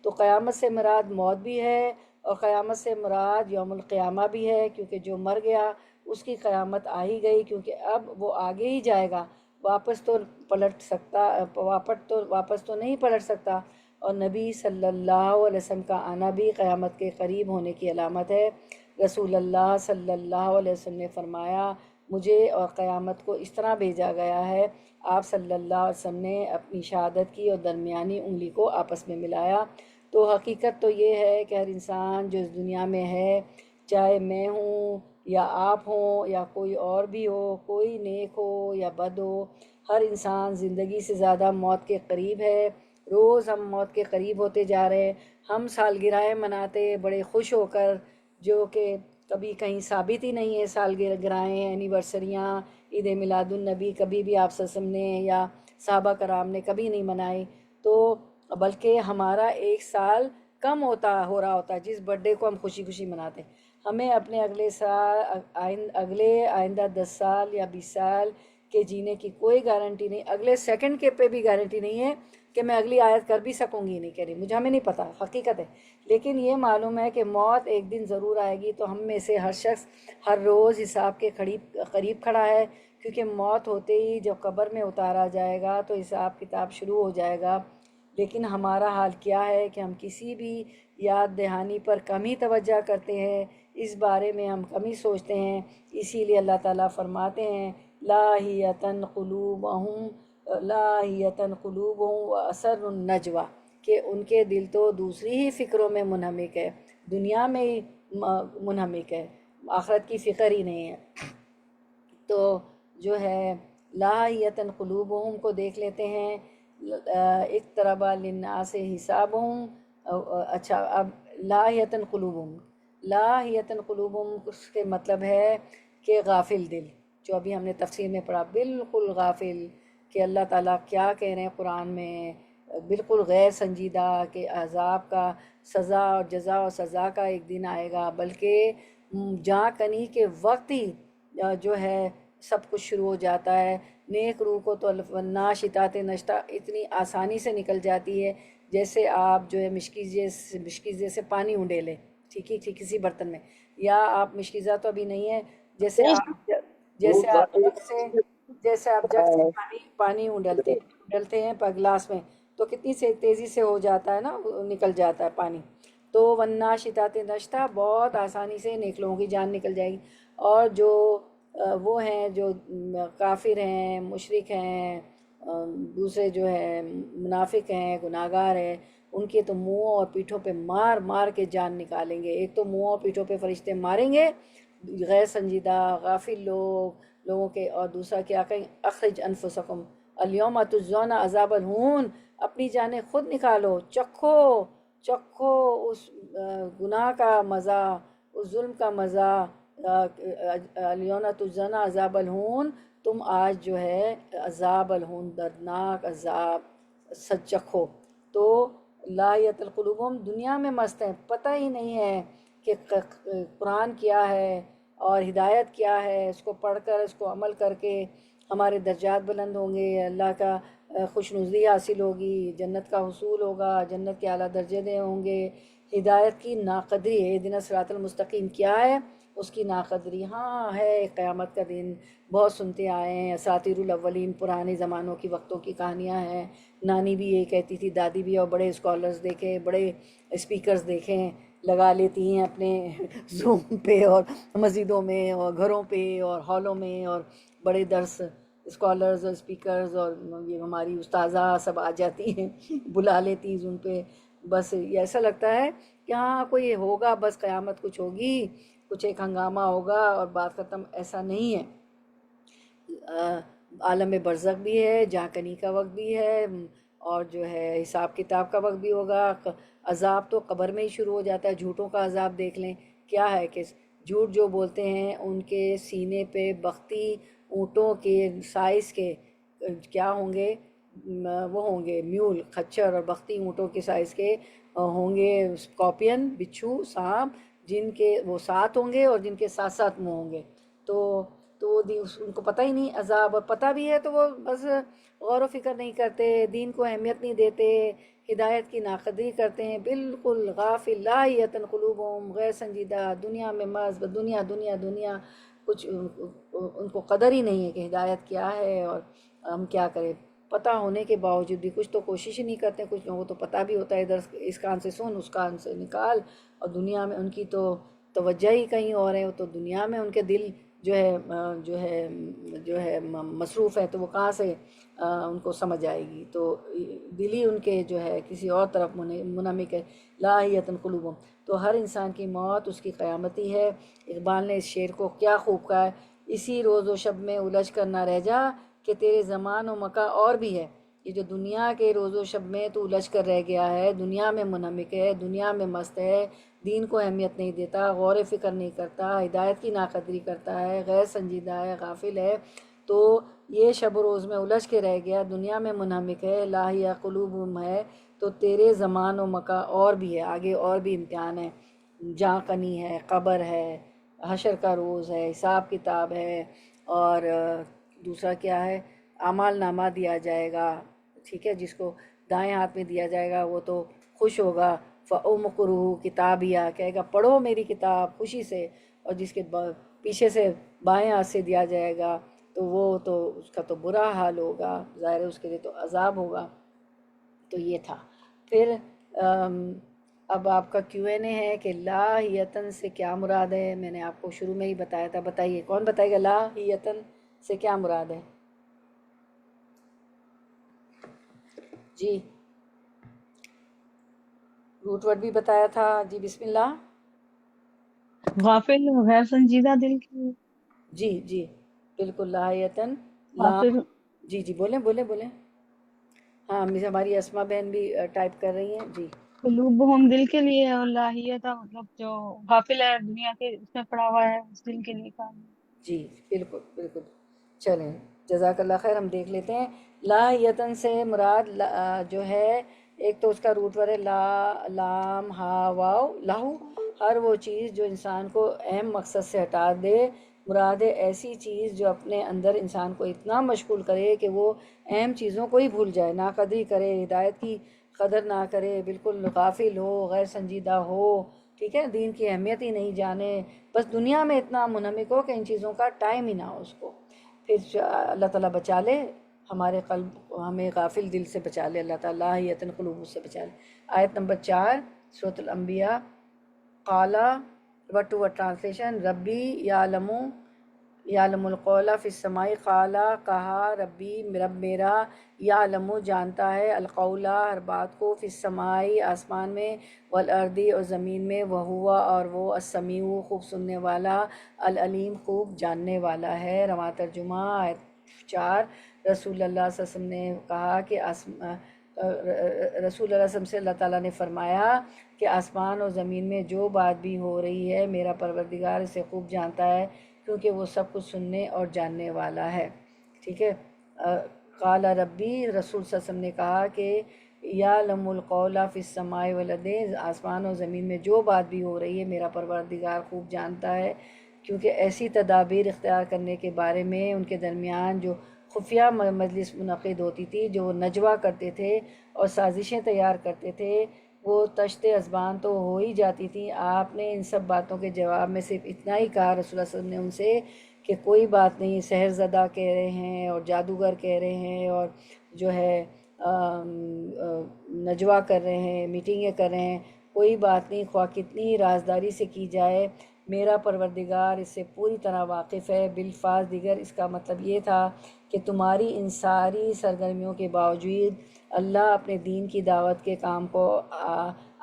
تو قیامت سے مراد موت بھی ہے، اور قیامت سے مراد یوم القیامہ بھی ہے، کیونکہ جو مر گیا اس کی قیامت آ ہی گئی، کیونکہ اب وہ آگے ہی جائے گا، واپس تو نہیں پلٹ سکتا. اور نبی صلی اللہ علیہ وسلم کا آنا بھی قیامت کے قریب ہونے کی علامت ہے. رسول اللہ صلی اللہ علیہ وسلم نے فرمایا، مجھے اور قیامت کو اس طرح بھیجا گیا ہے. آپ صلی اللہ علیہ وسلم نے اپنی شہادت کی اور درمیانی انگلی کو آپس میں ملایا. تو حقیقت تو یہ ہے کہ ہر انسان جو اس دنیا میں ہے، چاہے میں ہوں یا آپ ہوں یا کوئی اور بھی ہو، کوئی نیک ہو یا بد ہو، ہر انسان زندگی سے زیادہ موت کے قریب ہے. روز ہم موت کے قریب ہوتے جا رہے ہیں. ہم سالگرہیں مناتے بڑے خوش ہو کر، جو کہ کبھی کہیں ثابت ہی نہیں ہے. سالگرہیں، اینیورسریاں، عید میلاد النبی کبھی بھی آپ صلی اللہ علیہ وسلم نے یا صحابہ کرام نے کبھی نہیں منائی. تو بلکہ ہمارا ایک سال کم ہو رہا ہوتا ہے جس برتھ ڈے کو ہم خوشی خوشی مناتے ہیں. ہمیں اپنے اگلے سال، آئندہ 10 سال یا 20 سال کے جینے کی کوئی گارنٹی نہیں. اگلے سیکنڈ کے پہ بھی گارنٹی نہیں ہے کہ میں اگلی آیت کر بھی سکوں گی نہیں کہہ رہی، ہمیں نہیں پتہ، حقیقت ہے. لیکن یہ معلوم ہے کہ موت ایک دن ضرور آئے گی. تو ہم میں سے ہر شخص ہر روز حساب کے قریب کھڑا ہے، کیونکہ موت ہوتے ہی جب قبر میں اتارا جائے گا تو حساب کتاب شروع ہو جائے گا. لیکن ہمارا حال کیا ہے کہ ہم کسی بھی یاد دہانی پر کم ہی توجہ کرتے ہیں، اس بارے میں ہم کم ہی سوچتے ہیں. اسی لیے اللہ تعالیٰ فرماتے ہیں لاہیتن قلوبہم واسر النجوہ، کہ ان کے دل تو دوسری ہی فکروں میں منہمک ہے، دنیا میں ہی منہمک ہے، آخرت کی فکر ہی نہیں ہے. تو جو ہے لاہیتن قلوبہم کو دیکھ لیتے ہیں. اقترب للناس حسابہم. اچھا، اب لاہیتن قلوبہم اس کے مطلب ہے کہ غافل دل، جو ابھی ہم نے تفسیر میں پڑھا، بالکل غافل، کہ اللہ تعالیٰ کیا کہہ رہے ہیں قرآن میں، بالکل غیر سنجیدہ کہ عذاب کا سزا اور جزا اور سزا کا ایک دن آئے گا. بلکہ جاں کنی کے وقت ہی جو ہے سب کچھ شروع ہو جاتا ہے. نیک روح کو تو ناشطات نشطہ اتنی آسانی سے نکل جاتی ہے جیسے آپ جو ہے مشکیزے سے پانی اونڈیلیں، ٹھیک ہے، کسی برتن میں، یا آپ مشکیزہ تو ابھی نہیں ہے، جیسے آپ جگ سے پانی اونڈلتے ہیں پر گلاس میں، تو کتنی سے تیزی سے ہو جاتا ہے نا، نکل جاتا ہے پانی. تو والناشطات نشطہ، بہت آسانی سے نیک لوگوں کی جان نکل جائے گی. اور جو وہ ہیں جو کافر ہیں، مشرک ہیں، دوسرے جو ہے منافق ہیں، گناہگار ہیں، ان کے تو منہوں اور پیٹھوں پہ مار مار کے جان نکالیں گے. ایک تو منہوں اور پیٹھوں پہ فرشتے ماریں گے غیر سنجیدہ غافل لوگوں کے، اور دوسرا کیا کہیں، اخرج انفسکم الیوم تجزون عذاب الہون، اپنی جانیں خود نکالو، چکھو اس گناہ کا مزہ، اس ظلم کا مزہ. الیوم تجزون عذاب الہون، تم آج جو ہے عذاب الہون، دردناک عذاب چکھو. تو لاہیت القلوبہم، دنیا میں مست ہیں، پتہ ہی نہیں ہے کہ قرآن کیا ہے اور ہدایت کیا ہے. اس کو پڑھ کر، اس کو عمل کر کے ہمارے درجات بلند ہوں گے، اللہ کا خوش نزلی حاصل ہوگی، جنت کا حصول ہوگا، جنت کے اعلیٰ درجے دے ہوں گے. ہدایت کی ناقدری ہے، اہدنا الصراط المستقیم کیا ہے، اس کی ناقدری ہاں ہے. قیامت کا دن بہت سنتے آئے ہیں، اساطیر الاولین، پرانے زمانوں کی وقتوں کی کہانیاں ہیں. نانی بھی یہ کہتی تھی، دادی بھی، اور بڑے اسکالرز دیکھیں، بڑے اسپیکرز دیکھیں، لگا لیتی ہیں اپنے زوم پہ اور مسجدوں میں اور گھروں پہ اور ہالوں میں، اور بڑے درس اسکالرز اور اسپیکرز اور یہ ہماری استاذہ سب آ جاتی ہیں، بلا لیتی ہیں ان پہ. بس یہ ایسا لگتا ہے کہ ہاں کوئی ہوگا، بس قیامت کچھ ہوگی، کچھ ایک ہنگامہ ہوگا اور بات ختم. ایسا نہیں ہے. عالم برزخ بھی ہے، جاں کنی کا وقت بھی ہے، اور جو ہے حساب کتاب کا وقت بھی ہوگا. عذاب تو قبر میں ہی شروع ہو جاتا ہے. جھوٹوں کا عذاب دیکھ لیں، کیا ہے کہ جھوٹ جو بولتے ہیں ان کے سینے پہ بختی اونٹوں کے سائز کے کیا ہوں گے، وہ ہوں گے میول، خچر، اور بختی اونٹوں کے سائز کے ہوں گے اسکارپین، بچھو، سانپ، جن کے وہ 7 ہوں گے اور جن کے 7 منہ ہوں گے. تو ان کو پتہ ہی نہیں عذاب، اور پتہ بھی ہے تو وہ بس غور و فکر نہیں کرتے، دین کو اہمیت نہیں دیتے، ہدایت کی ناقدری کرتے ہیں، بالکل غافل. لاہیتن قلوبہم، غیر سنجیدہ، دنیا میں مست، دنیا دنیا دنیا، کچھ ان کو قدر ہی نہیں ہے کہ ہدایت کیا ہے اور ہم کیا کریں. پتہ ہونے کے باوجود بھی کچھ تو کوشش ہی نہیں کرتے. کچھ لوگوں کو پتہ بھی ہوتا ہے، ادھر اس کان سے سن، اس کان سے نکال، اور دنیا میں ان کی تو توجہ ہی کہیں اور ہے. تو دنیا میں ان کے دل جو ہے مصروف ہے، تو وہ کہاں سے ان کو سمجھ آئے گی. تو دل ہی ان کے جو ہے کسی اور طرف منہمک ہے. لاہیتن قلوبہم. تو ہر انسان کی موت اس کی قیامت ہی ہے. اقبال نے اس شعر کو کیا خوب کہا ہے، اسی روز و شب میں الجھ کر نہ رہ جا، کہ تیرے زمان و مکان اور بھی ہے. یہ جو دنیا کے روز و شب میں تو الجھ کر رہ گیا ہے، دنیا میں منہمک ہے، دنیا میں مست ہے، دین کو اہمیت نہیں دیتا، غور و فکر نہیں کرتا، ہدایت کی ناقدری کرتا ہے، غیر سنجیدہ ہے، غافل ہے، تو یہ شب و روز میں الجھ کے رہ گیا، دنیا میں منہمک ہے، لاہیہ قلوبہم ہے، تو تیرے زمان و مکان اور بھی ہے، آگے اور بھی امتحان ہے، جاں کنی ہے، قبر ہے، حشر کا روز ہے، حساب کتاب ہے، اور دوسرا کیا ہے، اعمال نامہ دیا جائے گا، ٹھیک ہے، جس کو دائیں ہاتھ میں دیا جائے گا وہ تو خوش ہوگا، فَأُمْقُرُهُ کتابیہ، کہے گا پڑھو میری کتاب خوشی سے، اور جس کے پیچھے سے بائیں ہاتھ سے دیا جائے گا تو وہ تو اس کا تو برا حال ہوگا، ظاہر ہے اس کے لیے تو عذاب ہوگا۔ تو یہ تھا۔ پھر اب آپ کا کیو این اے ہے کہ لاہیتن سے کیا مراد ہے، میں نے آپ کو شروع میں ہی بتایا تھا، بتائیے کون بتائے گا لاہیتن سے کیا مراد ہے؟ جی روٹ ورڈ بھی بتایا تھا، جی بسم اللہ۔ غافل غیر سنجیدہ دل کی، جی جی بالکل، لاہیتن غافل جی جی بولیں بولیں بولیں، ہاں ہماری اسما بہن بھی ٹائپ کر رہی ہیں، جی قلوبہم دل کے لیے، اور لاہیتہ مطلب جو غافل ہے دنیا کے اس میں پڑا ہوا ہے اس دل کے لیے کام ہے۔ جی بالکل بالکل، چلیں جزاک اللہ خیر، ہم دیکھ لیتے ہیں۔ لا یتن سے مراد جو ہے، ایک تو اس کا روٹ ورڈ ہے لا، لام ہا واو، لاہو، ہر وہ چیز جو انسان کو اہم مقصد سے ہٹا دے، مراد ہے ایسی چیز جو اپنے اندر انسان کو اتنا مشغول کرے کہ وہ اہم چیزوں کو ہی بھول جائے، ناقدری کرے، ہدایت کی قدر نہ کرے، بالکل غافل ہو، غیر سنجیدہ ہو، ٹھیک ہے، دین کی اہمیت ہی نہیں جانے، بس دنیا میں اتنا منہمک ہو کہ ان چیزوں کا ٹائم ہی نہ ہو اس کو۔ پھر اللہ تعالیٰ بچا لے ہمارے قلب، ہمیں غافل دل سے بچا لے اللہ تعالیٰ، یتن قلوب سے بچا لے۔ آیت نمبر 4 سورۃ الانبیاء، قالا ورڈ ٹو ورڈ ٹرانسلیشن، ربی یعلم القول فی السماء، قالا کہا، ربی رب میرا، یعلم جانتا ہے، القول ہر بات کو، فی السماء آسمان میں، والارض اور زمین میں، وہو اور وہ، السمیع خوب سننے والا، العلیم خوب جاننے والا ہے۔ رواں ترجمہ آیت 4، رسول اللہ صلی اللہ علیہ وسلم نے کہا کہ رسول اللہ صلی اللہ علیہ وسلم سے اللہ تعالیٰ نے فرمایا کہ آسمان اور زمین میں جو بات بھی ہو رہی ہے میرا پروردگار اسے خوب جانتا ہے، کیونکہ وہ سب کچھ سننے اور جاننے والا ہے، ٹھیک ہے۔ قال ربی، رسول صلی اللہ علیہ وسلم نے کہا کہ یعلم القول فی السماء والارض، آسمان اور زمین میں جو بات بھی ہو رہی ہے میرا پروردگار خوب جانتا ہے، کیونکہ ایسی تدابیر اختیار کرنے کے بارے میں ان کے درمیان جو خفیہ مجلس منعقد ہوتی تھی، جو وہ نجوہ کرتے تھے اور سازشیں تیار کرتے تھے، وہ تشت ازبان تو ہو ہی جاتی تھیں۔ آپ نے ان سب باتوں کے جواب میں صرف اتنا ہی کہا، رسول اللہ صلی اللہ علیہ وسلم نے ان سے، کہ کوئی بات نہیں، سحر زدہ کہہ رہے ہیں اور جادوگر کہہ رہے ہیں اور جو ہے نجوہ کر رہے ہیں، میٹنگیں کر رہے ہیں، کوئی بات نہیں، خواہ کتنی رازداری سے کی جائے، میرا پروردگار اس سے پوری طرح واقف ہے۔ بالفاظ دیگر اس کا مطلب یہ تھا کہ تمہاری ان ساری سرگرمیوں کے باوجود اللہ اپنے دین کی دعوت کے کام کو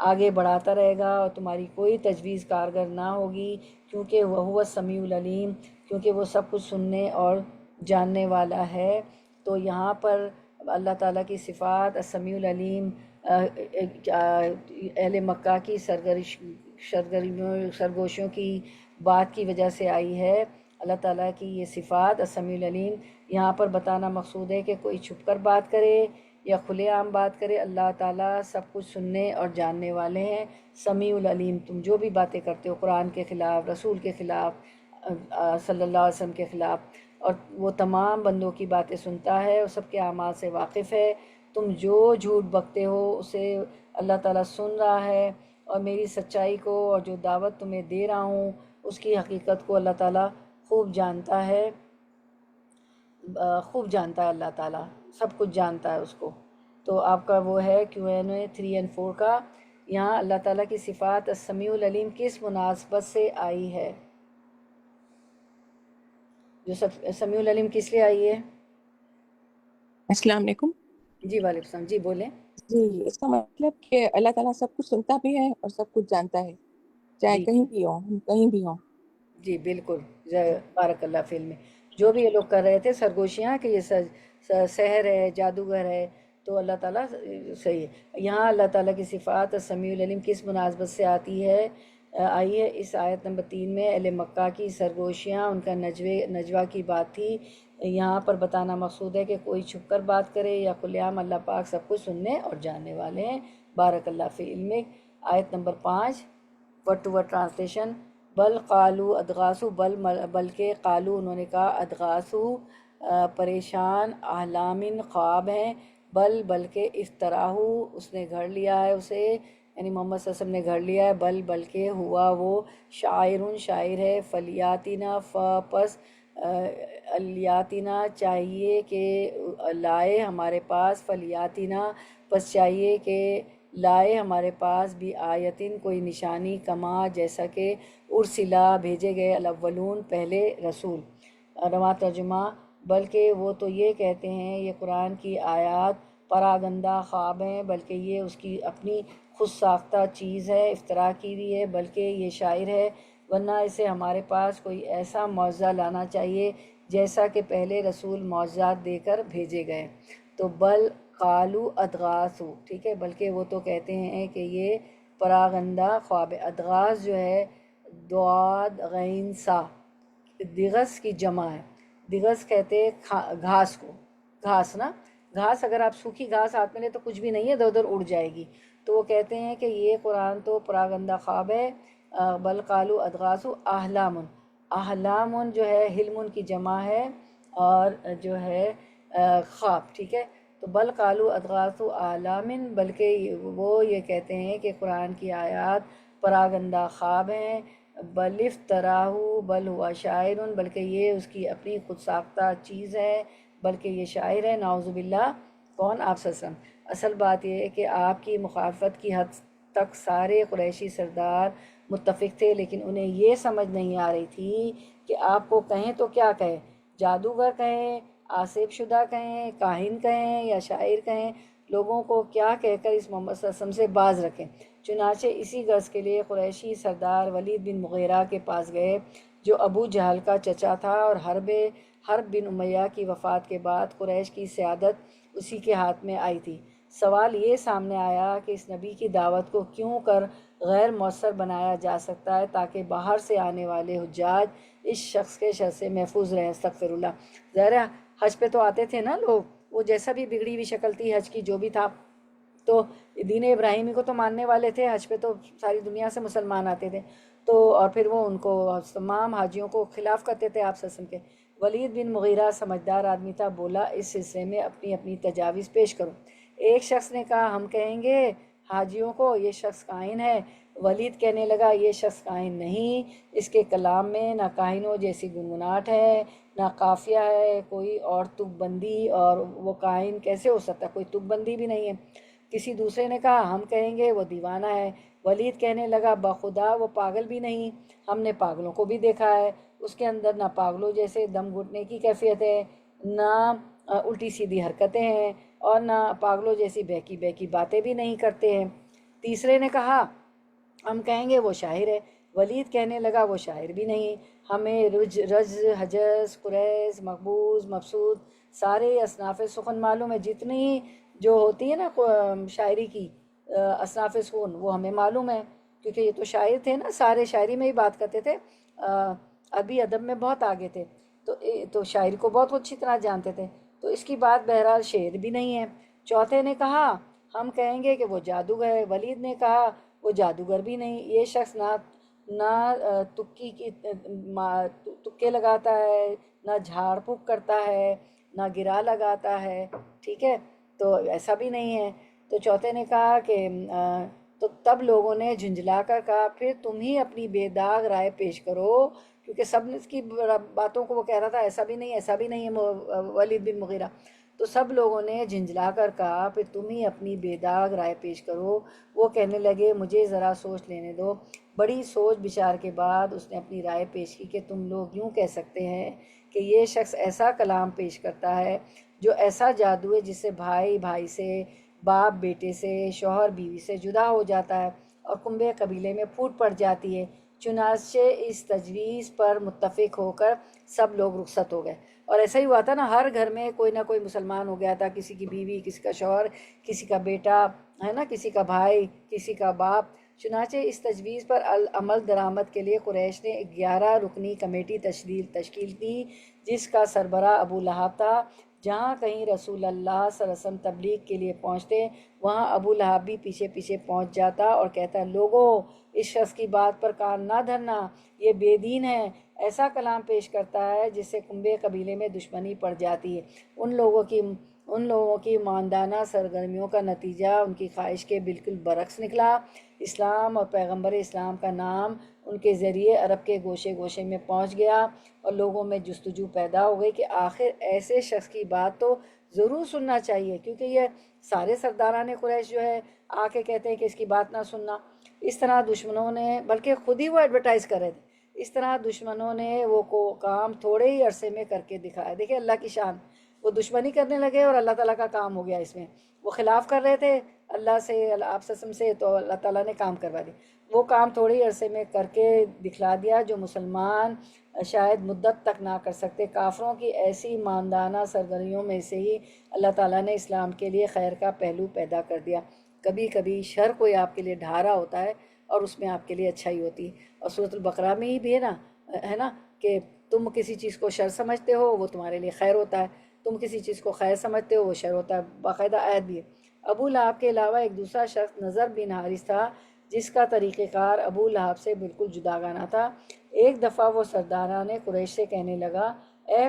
آگے بڑھاتا رہے گا، اور تمہاری کوئی تجویز کارگر نہ ہوگی، کیونکہ وہ السمیع العلیم، کیونکہ وہ سب کچھ سننے اور جاننے والا ہے۔ تو یہاں پر اللہ تعالیٰ کی صفات السمیع العلیم اہل مکہ کی سرگوشیوں کی بات کی وجہ سے آئی ہے۔ اللہ تعالیٰ کی یہ صفات السمیع العلیم یہاں پر بتانا مقصود ہے کہ کوئی چھپ کر بات کرے یا کھلے عام بات کرے، اللہ تعالیٰ سب کچھ سننے اور جاننے والے ہیں، سمیع العلیم۔ تم جو بھی باتیں کرتے ہو قرآن کے خلاف، رسول کے خلاف، صلی اللہ علیہ وسلم کے خلاف، اور وہ تمام بندوں کی باتیں سنتا ہے اور سب کے اعمال سے واقف ہے۔ تم جو جھوٹ بکتے ہو اسے اللہ تعالیٰ سن رہا ہے، اور میری سچائی کو اور جو دعوت تمہیں دے رہا ہوں اس کی حقیقت کو اللہ تعالیٰ خوب جانتا ہے، خوب جانتا ہے، اللہ تعالیٰ سب کچھ جانتا ہے اس کو۔ تو آپ کا وہ ہے کیو این اے 3 اور 4 کا۔ یہاں اللہ تعالیٰ کی صفات السمیع العلیم کس مناسبت سے آئی ہے؟ جو سمیع العلیم کس لیے آئی ہے؟ السلام علیکم۔ جی وعلیکم السلام، جی بولیں۔ جی، اس کا مطلب کہ اللہ تعالیٰ سب کچھ سنتا بھی ہے اور سب کچھ جانتا ہے، چاہے جی کہیں بھی ہوں، ہم کہیں بھی ہوں۔ جی بالکل، بارک اللہ فی علم۔ جو بھی یہ لوگ کر رہے تھے سرگوشیاں کہ یہ سحر ہے، جادوگر ہے، تو اللہ تعالیٰ صحیح ہے. یہاں اللہ تعالیٰ کی صفات سمیع العلیم کس مناسبت سے آئی ہے؟ اس آیت نمبر 3 میں اہل مکہ کی سرگوشیاں، ان کا نجوہ کی بات تھی. یہاں پر بتانا مقصود ہے کہ کوئی چھپ کر بات کرے یا کھلے عام، اللہ پاک سب کچھ سننے اور جاننے والے ہیں. بارک اللہ فی علمک. آیت نمبر 5 ورڈ ٹو ورڈ ٹرانسلیشن. بل قالو ادغاسو، بلکہ قالو انہوں نے کہا، ادغاسو پریشان، احلامن خواب ہیں، بلکہ افطراہو اس نے گھڑ لیا ہے اسے، یعنی محمد صلی اللہ علیہ وسلم نے گھڑ لیا ہے، بلکہ ہوا وہ شاعر ہے. فلیاتنا پس الیاتنا چاہیے کہ لائے ہمارے پاس، فلیاتنا پس چاہیے کہ لائے ہمارے پاس، بھی آیتن کوئی نشانی، کما جیسا کہ ارسلا بھیجے گئے، الاولون پہلے رسول. رواں ترجمہ. بلکہ وہ تو یہ کہتے ہیں یہ قرآن کی آیات پراگندہ خواب ہیں، بلکہ یہ اس کی اپنی خود ساختہ چیز ہے، افترا کی ہوئی ہے، بلکہ یہ شاعر ہے، ورنہ اسے ہمارے پاس کوئی ایسا معجزہ لانا چاہیے جیسا کہ پہلے رسول معجزات دے کر بھیجے گئے. تو بل قالو ادغاسو، ٹھیک ہے، بلکہ وہ تو کہتے ہیں کہ یہ پراگندہ خواب ہے. ادغاس جو ہے دعاد غین سا، دغس کی جمع ہے. دغس کہتے گھاس کو، گھاس نا، گھاس اگر آپ سوکھی گھاس ہاتھ میں لے تو کچھ بھی نہیں ہے، ادھر ادھر اڑ جائے گی. تو وہ کہتے ہیں کہ یہ قرآن تو پراگندہ خواب ہے. بل قالو ادغاسو احلامن، احلامن جو ہے حلمن کی جمع ہے اور جو ہے خواب، ٹھیک ہے. تو بل قالو ادغاسو احلامن، بلکہ وہ یہ کہتے ہیں کہ قرآن کی آیات پراگندہ خواب ہیں. بل افتراہو، بل ہوا شاعر، بلکہ یہ اس کی اپنی خود ساختہ چیز ہے، بلکہ یہ شاعر ہے. نعوذ باللہ. کون؟ آپ صلی اللہ علیہ وسلم. اصل بات یہ ہے کہ آپ کی مخالفت کی حد تک سارے قریشی سردار متفق تھے، لیکن انہیں یہ سمجھ نہیں آ رہی تھی کہ آپ کو کہیں تو کیا کہیں، جادوگر کہیں، آصف شدہ کہیں، کاہن کہیں یا شاعر کہیں، لوگوں کو کیا کہہ کر اس محمد صلی اللہ علیہ وسلم سے باز رکھیں. چنانچہ اسی غرض کے لیے قریشی سردار ولید بن مغیرہ کے پاس گئے، جو ابو جہل کا چچا تھا، اور حرب بن امیہ کی وفات کے بعد قریش کی سیادت اسی کے ہاتھ میں آئی تھی. سوال یہ سامنے آیا کہ اس نبی کی دعوت کو کیوں کر غیر مؤثر بنایا جا سکتا ہے تاکہ باہر سے آنے والے حجاج اس شخص کے شر سے محفوظ رہیں. استغفر اللہ. ظاہر ہے حج پہ تو آتے تھے نا لوگ، وہ جیسا بھی بگڑی ہوئی شکل تھی حج کی جو بھی تھا، تو دین ابراہیمی کو تو ماننے والے تھے. حج پہ تو ساری دنیا سے مسلمان آتے تھے، تو اور پھر وہ ان کو تمام حاجیوں کو خلاف کرتے تھے آپ صلی اللہ علیہ وسلم کے. ولید بن مغیرہ سمجھدار آدمی تھا، بولا اس سلسلے میں اپنی اپنی تجاویز پیش کرو. ایک شخص نے کہا ہم کہیں گے حاجیوں کو یہ شخص کاہن ہے. ولید کہنے لگا یہ شخص کاہن نہیں، اس کے کلام میں نہ کاہنوں جیسی گنگناہٹ ہے، نہ قافیہ ہے کوئی، اور تک بندی، اور وہ کاہن کیسے ہو سکتا ہے، کوئی تک بندی بھی نہیں ہے. کسی دوسرے نے کہا ہم کہیں گے وہ دیوانہ ہے. ولید کہنے لگا بخدا وہ پاگل بھی نہیں، ہم نے پاگلوں کو بھی دیکھا ہے، اس کے اندر نہ پاگلوں جیسے دم گھٹنے کی کیفیت ہے، نہ الٹی سیدھی حرکتیں ہیں، اور نہ پاگلوں جیسی بہکی بہکی باتیں بھی نہیں کرتے ہیں. تیسرے نے کہا ہم کہیں گے وہ شاعر ہے. ولید کہنے لگا وہ شاعر بھی نہیں، ہمیں رج، حجز، قریز، مقبوض، مبسوط سارے اصناف سخن معلوم ہے، جتنی جو ہوتی ہے نا شاعری کی اصناف سخن وہ ہمیں معلوم ہے، کیونکہ یہ تو شاعر تھے نا، سارے شاعری میں ہی بات کرتے تھے، عربی ادب میں بہت آگے تھے، تو شاعری کو بہت اچھی طرح جانتے تھے. تو اس کی بات بہرحال شعر بھی نہیں ہے. چوتھے نے کہا ہم کہیں گے کہ وہ جادوگر ہے. ولید نے کہا وہ جادوگر بھی نہیں، یہ شخص نہ تکے لگاتا ہے، نہ جھاڑ پھونک کرتا ہے، نہ گرا لگاتا ہے، ٹھیک ہے، تو ایسا بھی نہیں ہے. تو چوتھے نے کہا کہ تو تب لوگوں نے جھنجھلا کر کہا پھر تم ہی اپنی بے داغ رائے پیش کرو، کیونکہ سب نے اس کی باتوں کو وہ کہہ رہا تھا ایسا بھی نہیں، ایسا بھی نہیں ہے ولید بن مغیرہ. تو سب لوگوں نے جھنجھلا کر کہا پھر تم ہی اپنی بے داغ رائے پیش کرو. وہ کہنے لگے مجھے ذرا سوچ لینے دو. بڑی سوچ بچار کے بعد اس نے اپنی رائے پیش کی کہ تم لوگ یوں کہہ سکتے ہیں کہ یہ شخص ایسا کلام پیش کرتا ہے جو ایسا جادو ہے جس سے بھائی بھائی سے، باپ بیٹے سے، شوہر بیوی سے جدا ہو جاتا ہے اور کنبے قبیلے میں پھوٹ پڑ جاتی ہے. چنانچہ اس تجویز پر متفق ہو کر سب لوگ رخصت ہو گئے۔ اور ایسا ہی ہوا تھا نا، ہر گھر میں کوئی نہ کوئی مسلمان ہو گیا تھا، کسی کی بیوی، کسی کا شوہر، کسی کا بیٹا ہے نا، کسی کا بھائی، کسی کا باپ۔ چنانچہ اس تجویز پر عمل درآمد کے لیے قریش نے 11 رکنی کمیٹی تشکیل دی، جس کا سربراہ ابو لہب تھا۔ جہاں کہیں رسول اللہ صلی اللہ علیہ وسلم تبلیغ کے لیے پہنچتے، وہاں ابو لہب بھی پیچھے پیچھے پہنچ جاتا اور کہتا، لوگوں اس شخص کی بات پر کان نہ دھرنا، یہ بے دین ہے۔ ایسا کلام پیش کرتا ہے جس سے کنبے قبیلے میں دشمنی پڑ جاتی ہے۔ ان لوگوں کی ماندانہ سرگرمیوں کا نتیجہ ان کی خواہش کے بالکل برعکس نکلا۔ اسلام اور پیغمبر اسلام کا نام ان کے ذریعے عرب کے گوشے گوشے میں پہنچ گیا، اور لوگوں میں جستجو پیدا ہو گئی کہ آخر ایسے شخص کی بات تو ضرور سننا چاہیے، کیونکہ یہ سارے سرداران قریش جو ہے آ کے کہتے ہیں کہ اس کی بات نہ سننا۔ اس طرح دشمنوں نے، بلکہ خود ہی وہ ایڈورٹائز کر رہے تھے، اس طرح دشمنوں نے وہ کام تھوڑے ہی عرصے میں کر کے دکھایا۔ دیکھیں اللہ کی شان، وہ دشمنی کرنے لگے اور اللہ تعالیٰ کا کام ہو گیا اس میں۔ وہ خلاف کر رہے تھے اللہ سے، آپ سسم سے، تو اللہ تعالیٰ نے کام کروا دیا۔ وہ کام تھوڑی عرصے میں کر کے دکھلا دیا جو مسلمان شاید مدت تک نہ کر سکتے۔ کافروں کی ایسی ماندانہ سرگرمیوں میں سے ہی اللہ تعالیٰ نے اسلام کے لیے خیر کا پہلو پیدا کر دیا۔ کبھی کبھی شر کوئی آپ کے لیے ڈھارا ہوتا ہے اور اس میں آپ کے لیے اچھائی ہوتی ہے۔ اور سورۃ البقرہ میں ہی بھی ہے نا کہ تم کسی چیز کو شر سمجھتے ہو وہ تمہارے لیے خیر ہوتا ہے، تم کسی چیز کو خیر سمجھتے ہو وہ شر ہوتا ہے، باقاعدہ آیت بھی ہے۔ ابو لہب کے علاوہ ایک دوسرا شخص نضر بن حارث تھا، جس کا طریقہ کار ابو لہب سے بالکل جداگانہ تھا۔ ایک دفعہ وہ سرداران قریش سے کہنے لگا، اے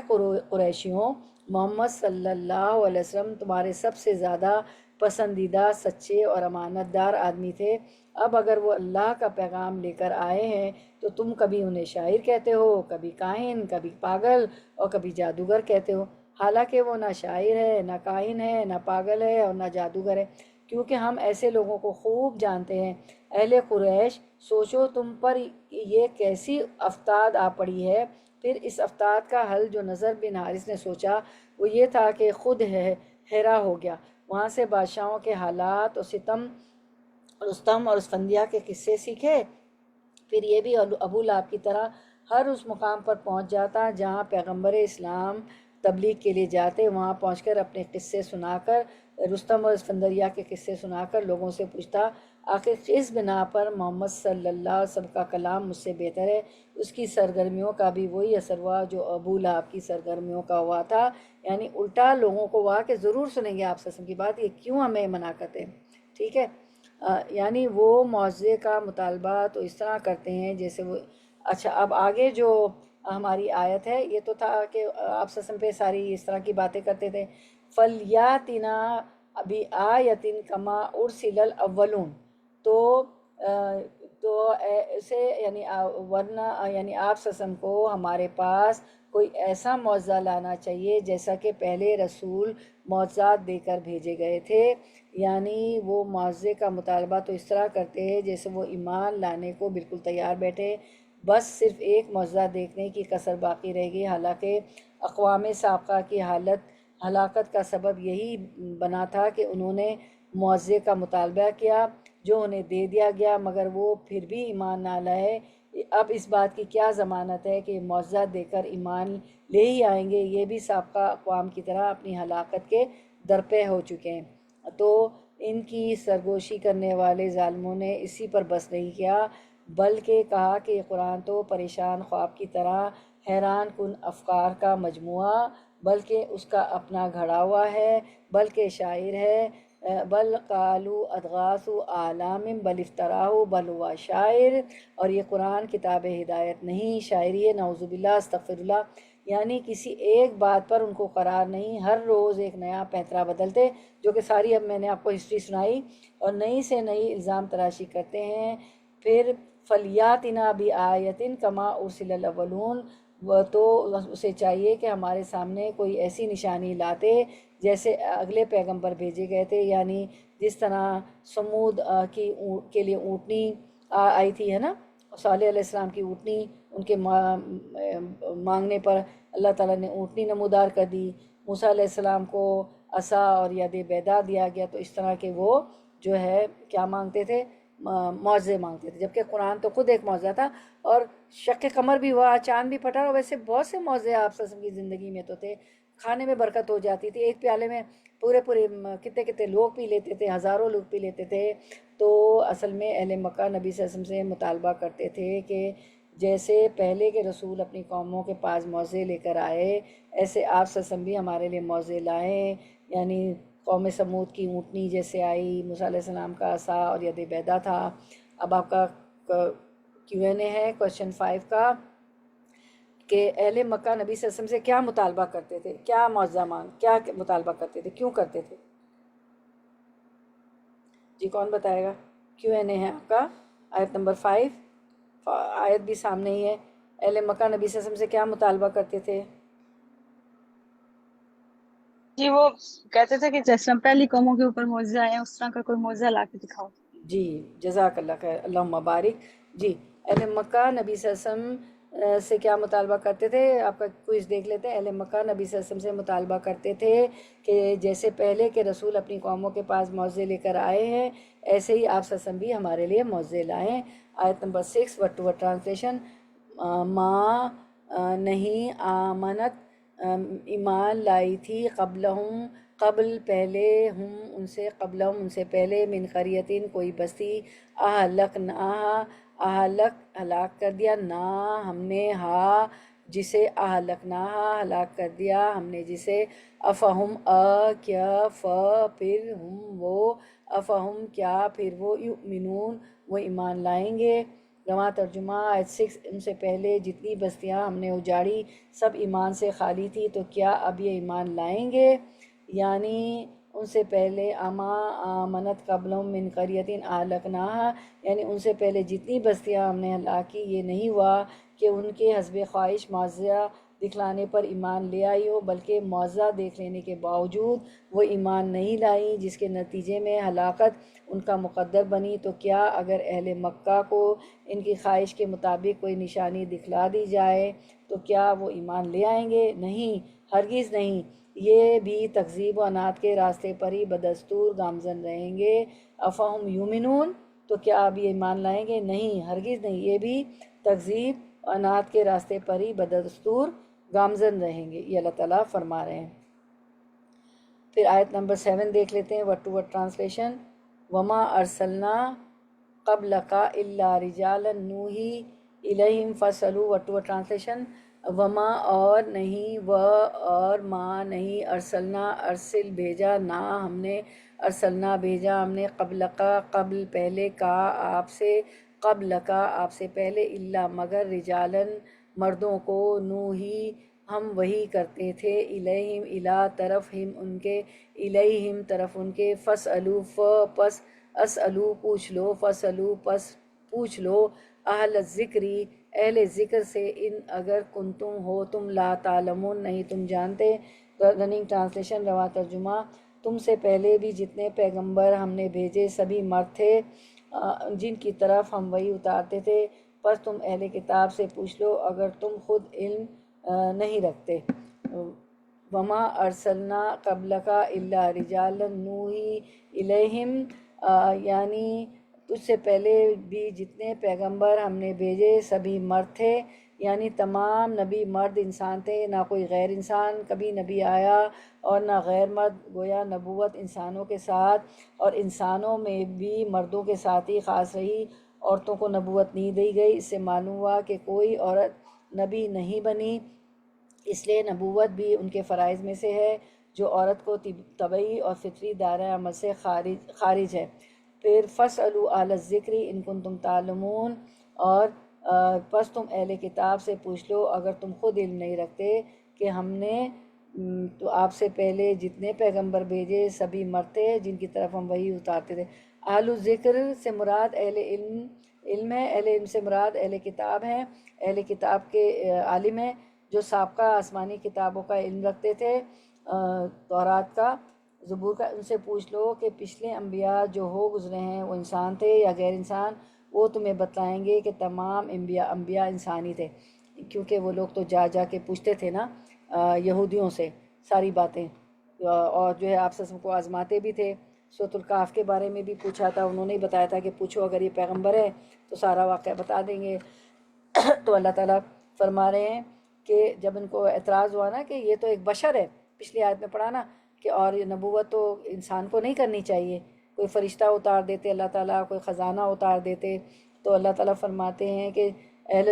قریشیوں، محمد صلی اللہ علیہ وسلم تمہارے سب سے زیادہ پسندیدہ، سچے اور امانت دار آدمی تھے۔ اب اگر وہ اللہ کا پیغام لے کر آئے ہیں تو تم کبھی انہیں شاعر کہتے ہو، کبھی کاہن، کبھی پاگل اور کبھی جادوگر کہتے ہو، حالانکہ وہ نہ شاعر ہے، نہ کاہن ہے، نہ پاگل ہے اور نہ جادوگر ہے، کیونکہ ہم ایسے لوگوں کو خوب جانتے ہیں۔ اہل قریش، سوچو تم پر یہ کیسی افتاد آ پڑی ہے۔ پھر اس افتاد کا حل جو نضر بن حارث نے سوچا وہ یہ تھا کہ خود حیرہ ہو گیا، وہاں سے بادشاہوں کے حالات اور رستم اور اسفندیہ کے قصے سیکھے۔ پھر یہ بھی ابو لہب کی طرح ہر اس مقام پر پہنچ جاتا جہاں پیغمبر اسلام تبلیغ کے لیے جاتے، وہاں پہنچ کر اپنے قصے سنا کر، رستم اور اسفندیہ کے قصے سنا کر لوگوں سے پوچھتا، آخر اس بنا پر محمد صلی اللہ علیہ وسلم کا کلام مجھ سے بہتر ہے۔ اس کی سرگرمیوں کا بھی وہی اثر ہوا جو ابو لہب کی سرگرمیوں کا ہوا تھا، یعنی الٹا لوگوں کو ہوا کہ ضرور سنیں گے آپ صلی اللہ علیہ وسلم کی بات، یہ کیوں ہمیں منع کرتے ہیں۔ ٹھیک ہے، یعنی وہ معجزے کا مطالبہ تو اس طرح کرتے ہیں جیسے وہ۔ اچھا، اب آگے جو ہماری آیت ہے، یہ تو تھا کہ آپ سسم پہ ساری اس طرح کی باتیں کرتے تھے۔ فَلْيَأْتِنَا بِآیَةٍ كَمَا أُرْسِلَ الْأَوَّلُونَ، تو اسے یعنی ورنہ یعنی آپ سسم کو ہمارے پاس کوئی ایسا معجزہ لانا چاہیے جیسا کہ پہلے رسول معجزات دے کر بھیجے گئے تھے۔ یعنی وہ معجزے کا مطالبہ تو اس طرح کرتے ہیں جیسے وہ ایمان لانے کو بالکل تیار بیٹھے، بس صرف ایک معجزہ دیکھنے کی کسر باقی رہ گئی۔ حالانکہ اقوام سابقہ کی ہلاکت کا سبب یہی بنا تھا کہ انہوں نے معجزے کا مطالبہ کیا جو انہیں دے دیا گیا، مگر وہ پھر بھی ایمان نہ لائے۔ اب اس بات کی کیا ضمانت ہے کہ معجزہ دے کر ایمان لے ہی آئیں گے؟ یہ بھی سابقہ اقوام کی طرح اپنی ہلاکت کے درپے ہو چکے ہیں۔ تو ان کی سرگوشی کرنے والے ظالموں نے اسی پر بس نہیں کیا، بلکہ کہا کہ یہ قرآن تو پریشان خواب کی طرح حیران کن افکار کا مجموعہ، بلکہ اس کا اپنا گھڑا ہوا ہے، بلکہ شاعر ہے، بل قالوا اضغاث احلام بل افتراہ بل ہوا شاعر۔ اور یہ قرآن کتاب ہدایت نہیں، شاعری ہے، نعوذ باللہ، استغفر اللہ۔ یعنی کسی ایک بات پر ان کو قرار نہیں، ہر روز ایک نیا پینترا بدلتے، جو کہ ساری اب میں نے آپ کو ہسٹری سنائی، اور نئی سے نئی الزام تراشی کرتے ہیں۔ پھر فَلْيَأْتِنَا بِآیَةٍ كَمَا أُرْسِلَ الْأَوَّلُونَ، وہ تو اسے چاہیے کہ ہمارے سامنے کوئی ایسی نشانی لاتے جیسے اگلے پیغمبر بھیجے گئے تھے، یعنی جس طرح سمود کے لیے اونٹنی آئی تھی، ہے نا، صالح علیہ السلام کی اونٹنی، ان کے مانگنے پر اللہ تعالیٰ نے اونٹنی نمودار کر دی۔ موسیٰ علیہ السلام کو عصا اور ید بیضا دیا گیا، تو اس طرح کے وہ جو ہے کیا مانگتے تھے، معجزے مانگتے تھے، جبکہ قرآن تو خود ایک معجزہ تھا، اور شق قمر بھی ہوا، چاند بھی پھٹا، اور ویسے بہت سے معجزے آپ صلی اللہ علیہ وسلم کی زندگی میں تو تھے۔ کھانے میں برکت ہو جاتی تھی، ایک پیالے میں پورے کتنے کتنے لوگ پی لیتے تھے، ہزاروں لوگ پی لیتے تھے۔ تو اصل میں اہل مکہ نبی صلی اللہ علیہ وسلم سے مطالبہ کرتے تھے کہ جیسے پہلے کے رسول اپنی قوموں کے پاس معجزے لے کر آئے، ایسے آپ صلی اللہ علیہ وسلم بھی ہمارے لیے معجزے لائیں۔ یعنی قوم سمود کی اونٹنی جیسے آئی، موسیٰ علیہ السلام کا عصا اور ید بیضا تھا۔ اب آپ کا Q&A ہے کوشچن 5 کا، کہ اہل مکہ نبی صلی اللہ علیہ وسلم سے کیا مطالبہ کرتے تھے، کیا معجزہ کیا مطالبہ کرتے تھے، کیوں کرتے تھے؟ جی کون بتائے گا؟ Q&A ہے آپ کا، آیت نمبر 5، آیت بھی سامنے ہی ہے۔ اہل مکہ نبی صلی اللہ علیہ وسلم سے کیا مطالبہ کرتے تھے؟ جی وہ کہتے تھے کہ جس طرح پہلی قوموں کے اوپر معجزے آئے ہیں اس طرح کا کوئی معجزہ لا کے دکھاؤ۔ جی جزاک اللہ خیر، اللہم بارک۔ جی اہل مکہ نبی صلی اللہ علیہ وسلم سے کیا مطالبہ کرتے تھے؟ آپ کا کوئز دیکھ لیتے ہیں۔ اہل مکہ نبی صلی اللہ علیہ وسلم سے مطالبہ کرتے تھے کہ جیسے پہلے کے رسول اپنی قوموں کے پاس معجزے لے کر آئے ہیں، ایسے ہی آپ صلی اللہ علیہ وسلم بھی ہمارے لیے معجزے لائیں۔ آیت نمبر 6 ورڈ ٹو ورڈ ٹرانسلیشن، ماں نہیں آمنت ایمان لائی تھی، قبل پہلے ہم ان سے، قبلہم ان سے پہلے، من قریتن کوئی بستی، ہلاک کر دیا، نا ہم نے، ہا جسے، ہلاک کر دیا ہم نے جسے، افہم کیا، پھر ہم وہ، افہم کیا پھر وہ، یؤمنون وہ ایمان لائیں گے۔ رواں ترجمہ، آیت 6، ان سے پہلے جتنی بستیاں ہم نے اجاڑی سب ایمان سے خالی تھی، تو کیا اب یہ ایمان لائیں گے؟ یعنی ان سے پہلے، اما آمنت قبلہم من قریۃ اہلکناہا، یعنی ان سے پہلے جتنی بستیاں ہم نے ہلاک کی، یہ نہیں ہوا کہ ان کے حسب خواہش معجزہ دکھلانے پر ایمان لے آئی ہو، بلکہ معجزہ دیکھ لینے کے باوجود وہ ایمان نہیں لائیں، جس کے نتیجے میں ہلاکت ان کا مقدر بنی۔ تو کیا اگر اہل مکہ کو ان کی خواہش کے مطابق کوئی نشانی دکھلا دی جائے تو کیا وہ ایمان لے آئیں گے؟ نہیں، ہرگز نہیں، یہ بھی تکذیب و عناد کے راستے پر ہی بدستور گامزن رہیں گے۔ افہم یومنون، تو کیا اب یہ ایمان لائیں گے؟ نہیں، ہرگز نہیں، یہ بھی تکذیب و عناد کے راستے پر ہی بدستور گامزن رہیں گے، یہ اللہ تعالیٰ فرما رہے ہیں۔ پھر آیت نمبر 7 دیکھ لیتے ہیں، ورڈ ٹو ورڈ ٹرانسلیشن، وما ارسلنا قبلک الا رجالا نوحی الیہم فاسألوا، ورڈ ٹو ورڈ ٹرانسلیشن، وما اور نہیں، و اور ما نہیں، ارسلنا ارسل بھیجا، نا ہم نے، ارسلنا بھیجا ہم نے، قبلکا قبل پہلے، کا آپ سے، قبلکا آپ سے پہلے، الا مگر، رجالن مردوں کو، نوحی ہم وحی کرتے تھے، الیہم الا طرف ہم ان کے، الیہم طرف ان کے، فاسألوا پس، اسألو پوچھ لو، فاسألو پس پوچھ لو، اہل الذکری اہل ذکر سے، ان اگر کنتم ہو تم، لا تعلمون نہیں تم جانتے۔ رننگ ٹرانسلیشن، رواں ترجمہ، تم سے پہلے بھی جتنے پیغمبر ہم نے بھیجے سبھی مرد تھے جن کی طرف ہم وحی اتارتے تھے، پس تم اہل کتاب سے پوچھ لو اگر تم خود علم نہیں رکھتے۔ وما ارسلنا قبلک الا رجالا نوحی الیہم، یعنی تجھ سے پہلے بھی جتنے پیغمبر ہم نے بھیجے سبھی مرد تھے، یعنی تمام نبی مرد انسان تھے، نہ کوئی غیر انسان کبھی نبی آیا اور نہ غیر مرد، گویا نبوت انسانوں کے ساتھ اور انسانوں میں بھی مردوں کے ساتھ ہی خاص رہی، عورتوں کو نبوت نہیں دی گئی۔ اس سے معلوم ہوا کہ کوئی عورت نبی نہیں بنی، اس لیے نبوت بھی ان کے فرائض میں سے ہے جو عورت کو طبعی اور فطری دائرۂ عمل سے خارج ہے۔ پھر فاسألوا اہل الذکر ان کنتم تعلمون، اور پس تم اہل کتاب سے پوچھ لو اگر تم خود علم نہیں رکھتے کہ ہم نے تو آپ سے پہلے جتنے پیغمبر بھیجے سبھی مرد تھے جن کی طرف ہم وحی اتارتے تھے۔ اہل الذکر سے مراد اہل علم ہے، اہل علم سے مراد اہل کتاب ہیں، اہل کتاب کے عالم ہیں جو سابقہ آسمانی کتابوں کا علم رکھتے تھے، تورات کا، زبور کا۔ ان سے پوچھ لو کہ پچھلے انبیاء جو ہو گزرے ہیں وہ انسان تھے یا غیر انسان، وہ تمہیں بتلائیں گے کہ تمام انبیاء انسانی تھے، کیونکہ وہ لوگ تو جا کے پوچھتے تھے نا یہودیوں سے ساری باتیں، اور جو ہے آپ سے کو آزماتے بھی تھے۔ سورۃ الکہف کے بارے میں بھی پوچھا تھا، انہوں نے بتایا تھا کہ پوچھو اگر یہ پیغمبر ہے تو سارا واقعہ بتا دیں گے۔ تو اللہ تعالیٰ فرما رہے ہیں کہ جب ان کو اعتراض ہوا نا کہ یہ تو ایک بشر ہے، پچھلی آیت میں پڑھا نا کہ اور یہ نبوت تو انسان کو نہیں کرنی چاہیے، کوئی فرشتہ اتار دیتے اللہ تعالیٰ، کوئی خزانہ اتار دیتے، تو اللہ تعالیٰ فرماتے ہیں کہ اہل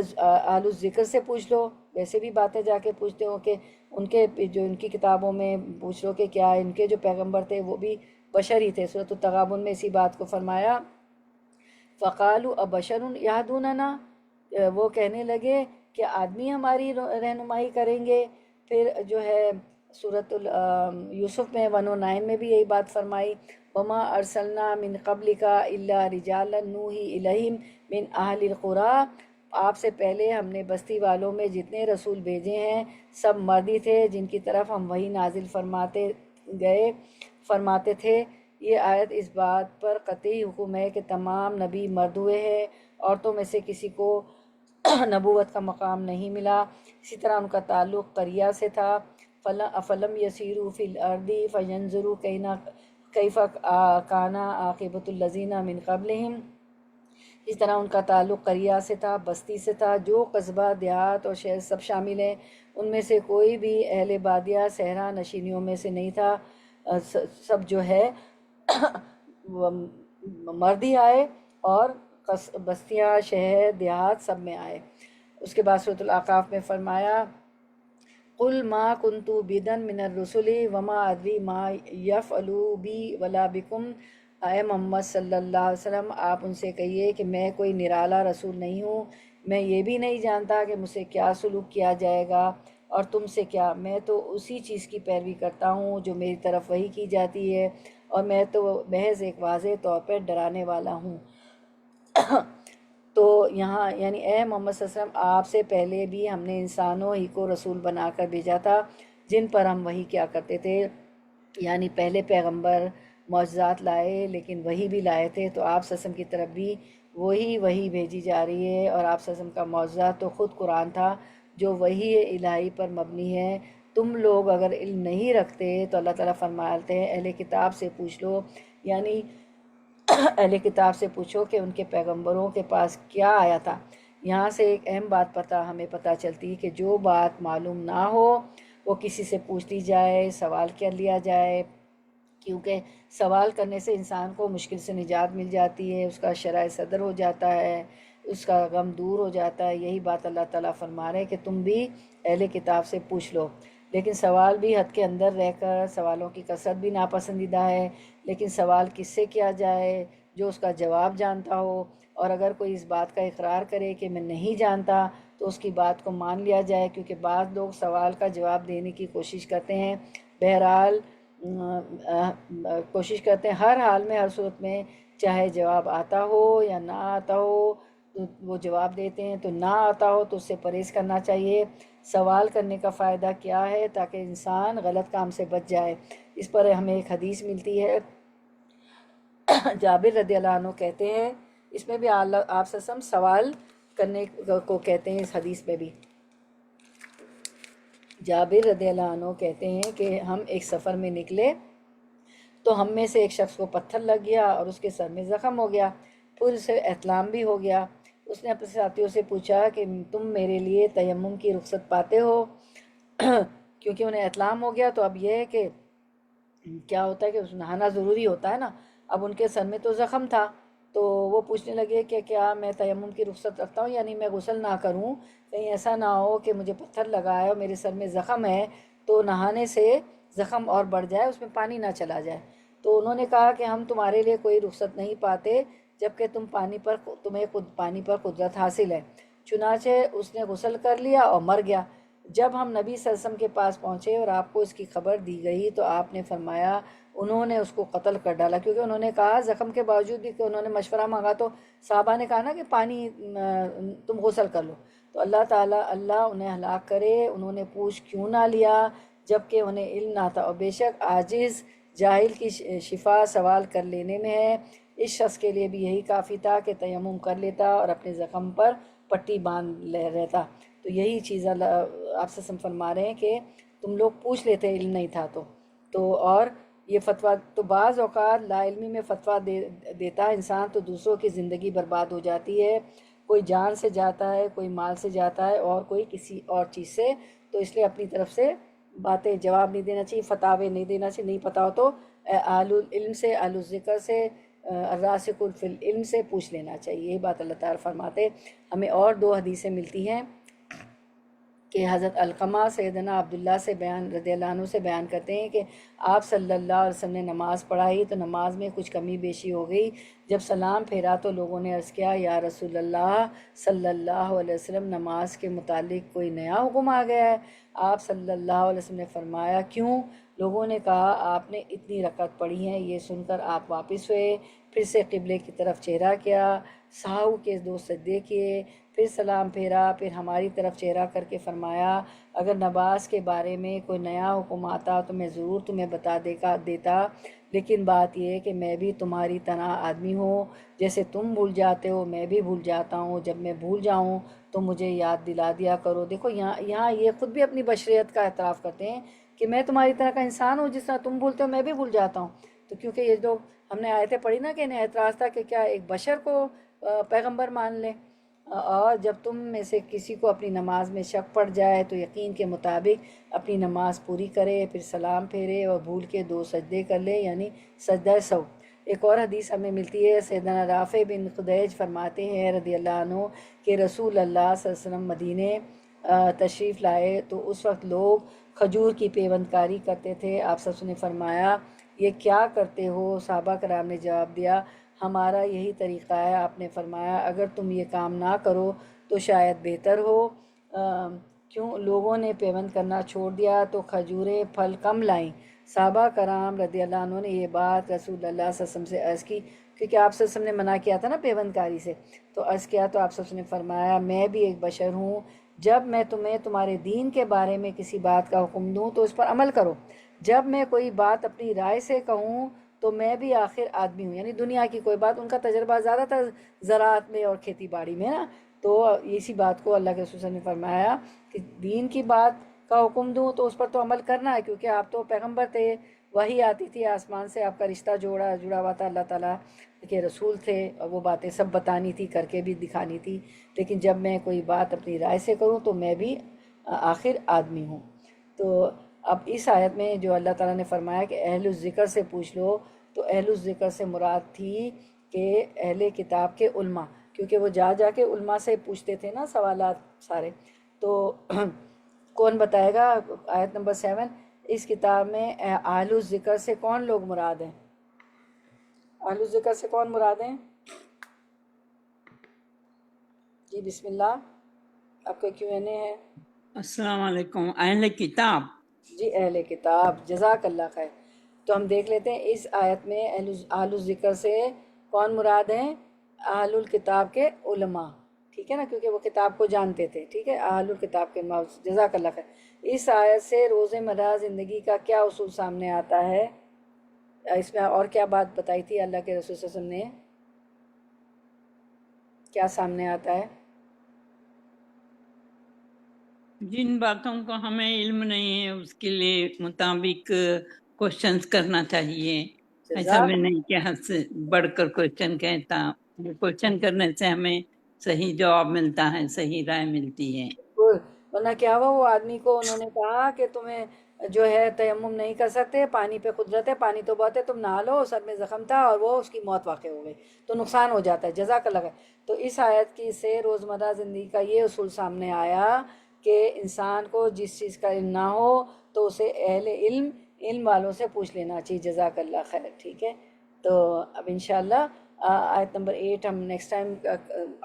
الذکر سے پوچھ لو، ویسے بھی باتیں جا کے پوچھتے ہو کہ ان کے جو ان کی کتابوں میں پوچھ لو کہ کیا ان کے جو پیغمبر تھے وہ بھی بشر ہی تھے۔ سورۃ التغابن میں اسی بات کو فرمایا، فقالوا ابشر یہدوننا، وہ کہنے لگے کہ آدمی ہماری رہنمائی کریں گے۔ پھر جو ہے سورۃ یوسف میں 109 میں بھی یہی بات فرمائی، وما ارسلنا من قبلک الا رجالا نوحی الیہم من اہل القری، آپ سے پہلے ہم نے بستی والوں میں جتنے رسول بھیجے ہیں سب مردی تھے جن کی طرف ہم وہی نازل فرماتے تھے۔ یہ آیت اس بات پر قطعی حکم ہے کہ تمام نبی مرد ہوئے ہیں، عورتوں میں سے کسی کو نبوت کا مقام نہیں ملا۔ اسی طرح ان کا تعلق قریہ سے تھا، افلم یسیروا فی الارض فینظروا کیف کان عاقبۃ الذین من قبلہم، اس طرح ان کا تعلق قریہ سے تھا، بستی سے تھا، جو قصبہ، دیہات اور شہر سب شامل ہیں، ان میں سے کوئی بھی اہل بادیہ صحرا نشینیوں میں سے نہیں تھا، سب جو ہے مردی آئے اور بستیاں، شہر، دیہات سب میں آئے۔ اس کے بعد سورۃ الاعقاف میں فرمایا، قل ما کنت بدعا من الرسل وما ادری ما یفعل بی ولا بکم، اے محمد صلی اللہ علیہ وسلم آپ ان سے کہیے کہ میں کوئی نرالا رسول نہیں ہوں، میں یہ بھی نہیں جانتا کہ مجھ سے کیا سلوک کیا جائے گا اور تم سے کیا، میں تو اسی چیز کی پیروی کرتا ہوں جو میری طرف وحی کی جاتی ہے، اور میں تو محض ایک واضح طور پر ڈرانے والا ہوں۔ تو یہاں یعنی اے محمد صلی اللہ علیہ وسلم آپ سے پہلے بھی ہم نے انسانوں ہی کو رسول بنا کر بھیجا تھا جن پر ہم وحی کیا کرتے تھے، یعنی پہلے پیغمبر معجزات لائے لیکن وحی بھی لائے تھے، تو آپ صلی اللہ علیہ وسلم کی طرف بھی وہی بھیجی جا رہی ہے، اور آپ صلی اللہ علیہ وسلم کا معجزہ تو خود قرآن تھا جو وحی الہی پر مبنی ہے۔ تم لوگ اگر علم نہیں رکھتے تو اللہ تعالیٰ فرماتے ہیں اہل کتاب سے پوچھ لو، یعنی اہل کتاب سے پوچھو کہ ان کے پیغمبروں کے پاس کیا آیا تھا۔ یہاں سے ایک اہم بات ہمیں پتہ چلتی ہے کہ جو بات معلوم نہ ہو وہ کسی سے پوچھ لی جائے، سوال کر لیا جائے، کیونکہ سوال کرنے سے انسان کو مشکل سے نجات مل جاتی ہے، اس کا شرح صدر ہو جاتا ہے، اس کا غم دور ہو جاتا ہے۔ یہی بات اللہ تعالیٰ فرما رہے ہیں کہ تم بھی اہل کتاب سے پوچھ لو، لیکن سوال بھی حد کے اندر رہ کر، سوالوں کی کثرت بھی ناپسندیدہ ہے، لیکن سوال کس سے کیا جائے؟ جو اس کا جواب جانتا ہو، اور اگر کوئی اس بات کا اقرار کرے کہ میں نہیں جانتا تو اس کی بات کو مان لیا جائے، کیونکہ بعض لوگ سوال کا جواب دینے کی کوشش کرتے ہیں۔ بہرحال کوشش کرتے ہیں ہر حال میں، ہر صورت میں، چاہے جواب آتا ہو یا نہ آتا ہو تو وہ جواب دیتے ہیں، تو نہ آتا ہو تو اس سے پرہیز کرنا چاہیے۔ سوال کرنے کا فائدہ کیا ہے؟ تاکہ انسان غلط کام سے بچ جائے۔ اس پر ہمیں ایک حدیث ملتی ہے، جابر رضی اللہ عنہ کہتے ہیں، اس میں بھی آپ صلی اللہ علیہ وسلم سوال کرنے کو کہتے ہیں۔ اس حدیث میں بھی جابر رضی اللہ عنہ کہتے ہیں کہ ہم ایک سفر میں نکلے تو ہم میں سے ایک شخص کو پتھر لگ گیا اور اس کے سر میں زخم ہو گیا، پھر اسے احتلام بھی ہو گیا۔ اس نے اپنے ساتھیوں سے پوچھا کہ تم میرے لیے تیمم کی رخصت پاتے ہو؟ کیونکہ انہیں احتلام ہو گیا، تو اب یہ ہے کہ کیا ہوتا ہے کہ نہانا ضروری ہوتا ہے نا، اب ان کے سر میں تو زخم تھا، تو وہ پوچھنے لگے کہ کیا میں تیمم کی رخصت رکھتا ہوں، یعنی میں غسل نہ کروں، کہیں ایسا نہ ہو کہ مجھے پتھر لگا ہے اور میرے سر میں زخم ہے تو نہانے سے زخم اور بڑھ جائے، اس میں پانی نہ چلا جائے۔ تو انہوں نے کہا کہ ہم تمہارے لیے کوئی رخصت نہیں پاتے جبکہ تمہیں خود پانی پر قدرت حاصل ہے۔ چنانچہ اس نے غسل کر لیا اور مر گیا۔ جب ہم نبی صلی اللہ علیہ وسلم کے پاس پہنچے اور آپ کو اس کی خبر دی گئی تو آپ نے فرمایا انہوں نے اس کو قتل کر ڈالا، کیونکہ انہوں نے کہا زخم کے باوجود بھی کہ انہوں نے مشورہ مانگا، تو صحابہ نے کہا نا کہ پانی تم غسل کر لو، تو اللہ انہیں ہلاک کرے، انہوں نے پوچھ کیوں نہ لیا جبکہ انہیں علم نہ تھا، اور بے شک عاجز جاہل کی شفا سوال کر لینے میں ہے۔ اس شخص کے لیے بھی یہی کافی تھا کہ تیمم کر لیتا اور اپنے زخم پر پٹی باندھ رہتا۔ تو یہی چیز آپ صلی اللہ علیہ وسلم فرما رہے ہیں کہ تم لوگ پوچھ لیتے علم نہیں تھا تو اور یہ فتویٰ تو بعض اوقات لا علمی میں فتویٰ دیتا ہے انسان تو دوسروں کی زندگی برباد ہو جاتی ہے، کوئی جان سے جاتا ہے، کوئی مال سے جاتا ہے، اور کوئی کسی اور چیز سے. تو اس لیے اپنی طرف سے باتیں جواب نہیں دینا چاہیے، فتاوے نہیں دینا چاہیے. نہیں پتا ہو تو اہل العلم سے، اہل الذکر سے، الراسخون فی العلم سے پوچھ لینا چاہیے. یہی بات اللہ تعالیٰ فرماتے. ہمیں اور 2 حدیثیں ملتی ہیں کہ حضرت علقمہ سیدنا عبداللہ سے بیان رضی اللہ عنہ سے بیان کرتے ہیں کہ آپ صلی اللہ علیہ وسلم نے نماز پڑھائی تو نماز میں کچھ کمی بیشی ہو گئی. جب سلام پھیرا تو لوگوں نے عرض کیا یا رسول اللہ صلی اللہ علیہ وسلم نماز کے متعلق کوئی نیا حکم آ گیا ہے؟ آپ صلی اللہ علیہ وسلم نے فرمایا کیوں؟ لوگوں نے کہا آپ نے اتنی رکعت پڑھی ہیں. یہ سن کر آپ واپس ہوئے، پھر سے قبلے کی طرف چہرہ کیا، سہو کے 2 سجدے کیے، پھر سلام پھیرا، پھر ہماری طرف چہرہ کر کے فرمایا اگر نماز کے بارے میں کوئی نیا حکم آتا تو میں ضرور تمہیں بتا دیتا، لیکن بات یہ ہے کہ میں بھی تمہاری طرح آدمی ہوں، جیسے تم بھول جاتے ہو میں بھی بھول جاتا ہوں. جب میں بھول جاؤں تو مجھے یاد دلا دیا کرو. دیکھو یہاں یہ خود بھی اپنی بشریت کا اعتراف کرتے ہیں کہ میں تمہاری طرح کا انسان ہوں، جس طرح تم بھولتے ہو میں بھی بھول جاتا ہوں. تو کیونکہ یہ جو ہم نے آیتیں پڑھی نا کہ انہیں اعتراض تھا کہ کیا ایک بشر کو پیغمبر مان لیں، اور جب تم میں سے کسی کو اپنی نماز میں شک پڑ جائے تو یقین کے مطابق اپنی نماز پوری کرے، پھر سلام پھیرے اور بھول کے 2 سجدے کر لے، یعنی سجدہ سہو. ایک اور حدیث ہمیں ملتی ہے، سیدنا رافع بن خدیج فرماتے ہیں رضی اللہ عنہ کہ رسول اللہ صلی اللہ علیہ وسلم مدینے تشریف لائے تو اس وقت لوگ کھجور کی پیوند کاری کرتے تھے. آپ صلی اللہ علیہ وسلم نے فرمایا یہ کیا کرتے ہو؟ صحابہ کرام نے جواب دیا ہمارا یہی طریقہ ہے. آپ نے فرمایا اگر تم یہ کام نہ کرو تو شاید بہتر ہو. کیوں لوگوں نے پیوند کرنا چھوڑ دیا تو کھجوریں پھل کم لائیں. صحابہ کرام رضی اللہ عنہ نے یہ بات رسول اللہ صلی اللہ علیہ وسلم سے عرض کی، کیونکہ آپ صلی اللہ علیہ وسلم نے منع کیا تھا نا پیوند کاری سے، تو عرض کیا تو آپ صلی اللہ علیہ وسلم نے فرمایا میں بھی ایک بشر ہوں، جب میں تمہیں تمہارے دین کے بارے میں کسی بات کا حکم دوں تو اس پر عمل کرو، جب میں کوئی بات اپنی رائے سے کہوں تو میں بھی آخر آدمی ہوں. یعنی دنیا کی کوئی بات، ان کا تجربہ زیادہ تر زراعت میں اور کھیتی باڑی میں نا، تو اسی بات کو اللہ کے رسول صلی اللہ علیہ وسلم نے فرمایا کہ دین کی بات کا حکم دوں تو اس پر تو عمل کرنا ہے، کیونکہ آپ تو پیغمبر تھے، وحی آتی تھی آسمان سے، آپ کا رشتہ جڑا ہوا تھا اللہ تعالیٰ کے رسول تھے، اور وہ باتیں سب بتانی تھی، کر کے بھی دکھانی تھی. لیکن جب میں کوئی بات اپنی رائے سے کروں تو میں بھی آخر آدمی ہوں. تو اب اس آیت میں جو اللہ تعالیٰ نے فرمایا کہ اہل الذکر سے پوچھ لو، تو اہل الذکر سے مراد تھی کہ اہل کتاب کے علماء، کیونکہ وہ جا کے علماء سے پوچھتے تھے نا سوالات سارے. تو کون بتائے گا آیت نمبر 7 اس کتاب میں اہل الذکر سے کون لوگ مراد ہیں؟ اہل الذکر سے کون مراد ہیں؟ جی بسم اللہ، آپ کا Q&A ہے. السلام علیکم. اہل کتاب جی اہل کتاب، جزاک اللہ خیر. تو ہم دیکھ لیتے ہیں اس آیت میں اہل الذکر سے کون مراد ہیں؟ اہل الکتاب کے علماء، ٹھیک ہے نا، کیونکہ وہ کتاب کو جانتے تھے. ٹھیک ہے، اہل الکتاب کے جزاک اللہ خیر. اس آیت سے روزمرہ زندگی کا کیا اصول سامنے آتا ہے؟ اس میں اور کیا بات بتائی تھی اللہ کے رسول صلی اللہ علیہ وسلم نے؟ کیا سامنے آتا ہے؟ جن باتوں کو ہمیں علم نہیں ہے اس کے لیے مطابق کوشچنز کرنا چاہیے. ایسا جزاک بھی نہیں کہ حد سے بڑھ کر کوشچن کہتا، کوشچن کرنے سے ہمیں صحیح جواب ملتا ہے، صحیح رائے ملتی ہے. ورنہ کیا ہوا، وہ آدمی کو انہوں نے کہا کہ تمہیں جو ہے تیمم نہیں کر سکتے، پانی پہ قدرت ہے، پانی تو بہت ہے، تم نہا لو. سر میں زخم تھا اور وہ اس کی موت واقع ہو گئی، تو نقصان ہو جاتا ہے. جزاک اللہ خیر. تو اس آیت کی سے روزمرہ زندگی کا یہ اصول سامنے آیا کہ انسان کو جس چیز کا علم نہ ہو تو اسے اہل علم والوں سے پوچھ لینا چاہیے. جزاک اللہ خیر. ٹھیک ہے، تو اب انشاءاللہ آیت نمبر 8 ہم نیکسٹ ٹائم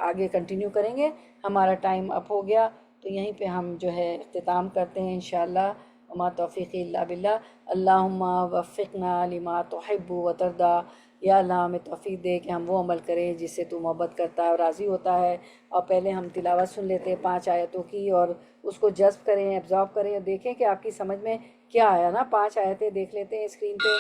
آگے کنٹینیو کریں گے. ہمارا ٹائم اپ ہو گیا، تو یہیں پہ ہم جو ہے اختتام کرتے ہیں انشاءاللہ. وما توفیقی الا باللہ. اللہم وفقنا لما تحب و ترضی. یا اللہ ہمیں توفیق دے کہ ہم وہ عمل کریں جس سے تو محبت کرتا ہے اور راضی ہوتا ہے. اور پہلے ہم تلاوت سن لیتے ہیں 5 آیتوں کی، اور اس کو جذب کریں، ایبزارب کریں، اور دیکھیں کہ آپ کی سمجھ میں کیا آیا نا. 5 آیتیں دیکھ لیتے ہیں اسکرین پہ.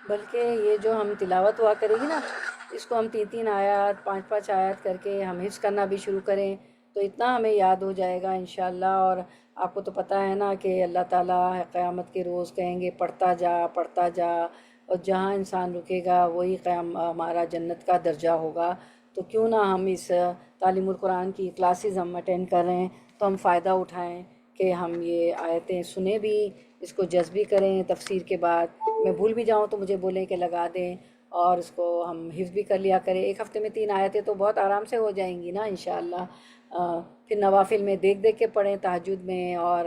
بلکہ یہ جو ہم تلاوت ہوا کرے گی نا، اس کو ہم 3 آیات 5 آیات کر کے ہم حفظ کرنا بھی شروع کریں تو اتنا ہمیں یاد ہو جائے گا انشاءاللہ۔ اور آپ کو تو پتہ ہے نا کہ اللہ تعالیٰ قیامت کے روز کہیں گے پڑھتا جا، اور جہاں انسان رکے گا وہی ہمارا جنت کا درجہ ہوگا۔ تو کیوں نہ ہم اس تعلیم القرآن کی کلاسز ہم اٹینڈ کر رہے ہیں تو ہم فائدہ اٹھائیں کہ ہم یہ آیتیں سنیں بھی، اس کو جذبی کریں تفسیر کے بعد۔ میں بھول بھی جاؤں تو مجھے بولیں کہ لگا دیں، اور اس کو ہم حفظ بھی کر لیا کریں۔ ایک ہفتے میں 3 آیتیں تو بہت آرام سے ہو جائیں گی نا انشاءاللہ۔ پھر نوافل میں دیکھ کے پڑھیں، تہجد میں اور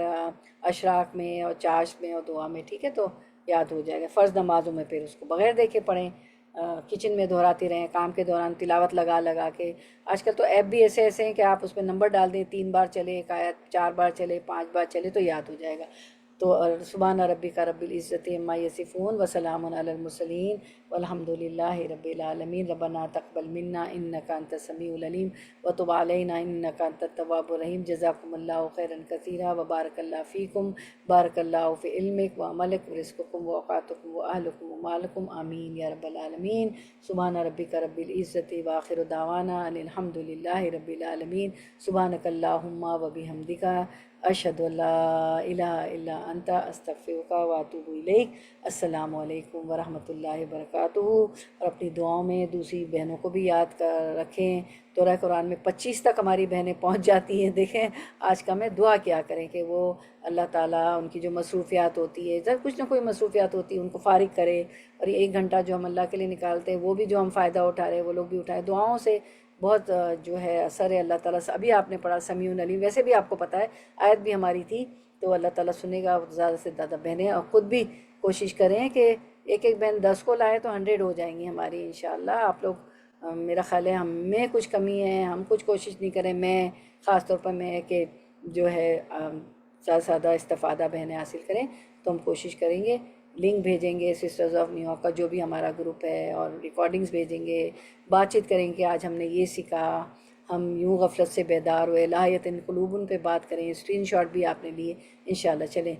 اشراق میں اور چاشت میں اور دعا میں، ٹھیک ہے؟ تو یاد ہو جائے گا۔ فرض نمازوں میں پھر اس کو بغیر دیکھے پڑھیں، کچن میں دہراتے رہیں، کام کے دوران تلاوت لگا کے۔ آج کل تو ایپ بھی ایسے ہیں کہ آپ اس پہ نمبر ڈال دیں، 3 بار چلے ایک آیت، 4 بار چلے، 5 بار چلے تو یاد ہو جائے گا۔ تو سبحان ربک رب العزت عما یصفون وسلام علی المرسلین والحمد للہ رب العالمین۔ ربنا تقبل منا انک انت السمیع العلیم وتب علینا انک انت التواب الرحیم۔ جزاکم اللہ خیرا کثیرا وبارک اللہ فیکم، بارک اللہ فی علمک وعملک ورزقکم واوقاتکم واہلکم ومالکم، آمین یا رب العالمین۔ سبحان ربک رب العزت وآخر دعوانا ان الحمد للہ رب العالمین۔ سبحانک اللہم وبحمدک، اشہد ان لا الہ الا انت، استغفرک واتوب الیک۔ السلام علیکم ورحمۃ اللہ وبرکاتہ۔ اور اپنی دعاؤں میں دوسری بہنوں کو بھی یاد کر رکھیں۔ سورہ قرآن میں 25 تک ہماری بہنیں پہنچ جاتی ہیں، دیکھیں آج کا میں دعا کیا کریں کہ وہ اللہ تعالیٰ ان کی جو مصروفیات ہوتی ہے، جب کچھ نہ کوئی مصروفیات ہوتی ہے ان کو فارغ کرے، اور یہ 1 گھنٹہ جو ہم اللہ کے لیے نکالتے ہیں وہ بھی جو ہم فائدہ اٹھا رہے ہیں وہ لوگ بھی اٹھائیں۔ دعاؤں سے بہت جو ہے اثر ہے اللہ تعالیٰ سے۔ ابھی آپ نے پڑھا سمیع علیم، ویسے بھی آپ کو پتہ ہے آیت بھی ہماری تھی، تو اللہ تعالیٰ سنے گا۔ زیادہ سے زیادہ بہنیں، اور خود بھی کوشش کریں کہ ایک بہن 10 کو لائے تو 100 ہو جائیں گی ہماری انشاءاللہ۔ آپ لوگ میرا خیال ہے ہم میں کچھ کمی ہے، ہم کچھ کوشش نہیں کریں، میں خاص طور پر میں کہ جو ہے زیادہ سے زیادہ استفادہ بہنیں حاصل کریں، تو ہم کوشش کریں گے۔ لنک بھیجیں گے سسٹرز آف نیو یارک کا جو بھی ہمارا گروپ ہے، اور ریکارڈنگز بھیجیں گے، بات چیت کریں کہ آج ہم نے یہ سیکھا، ہم یوں غفلت سے بیدار ہوئے، لاہیت قلوب ان پہ بات کریں، اسکرین شاٹ بھی آپ نے لیے انشاءاللہ۔ چلیں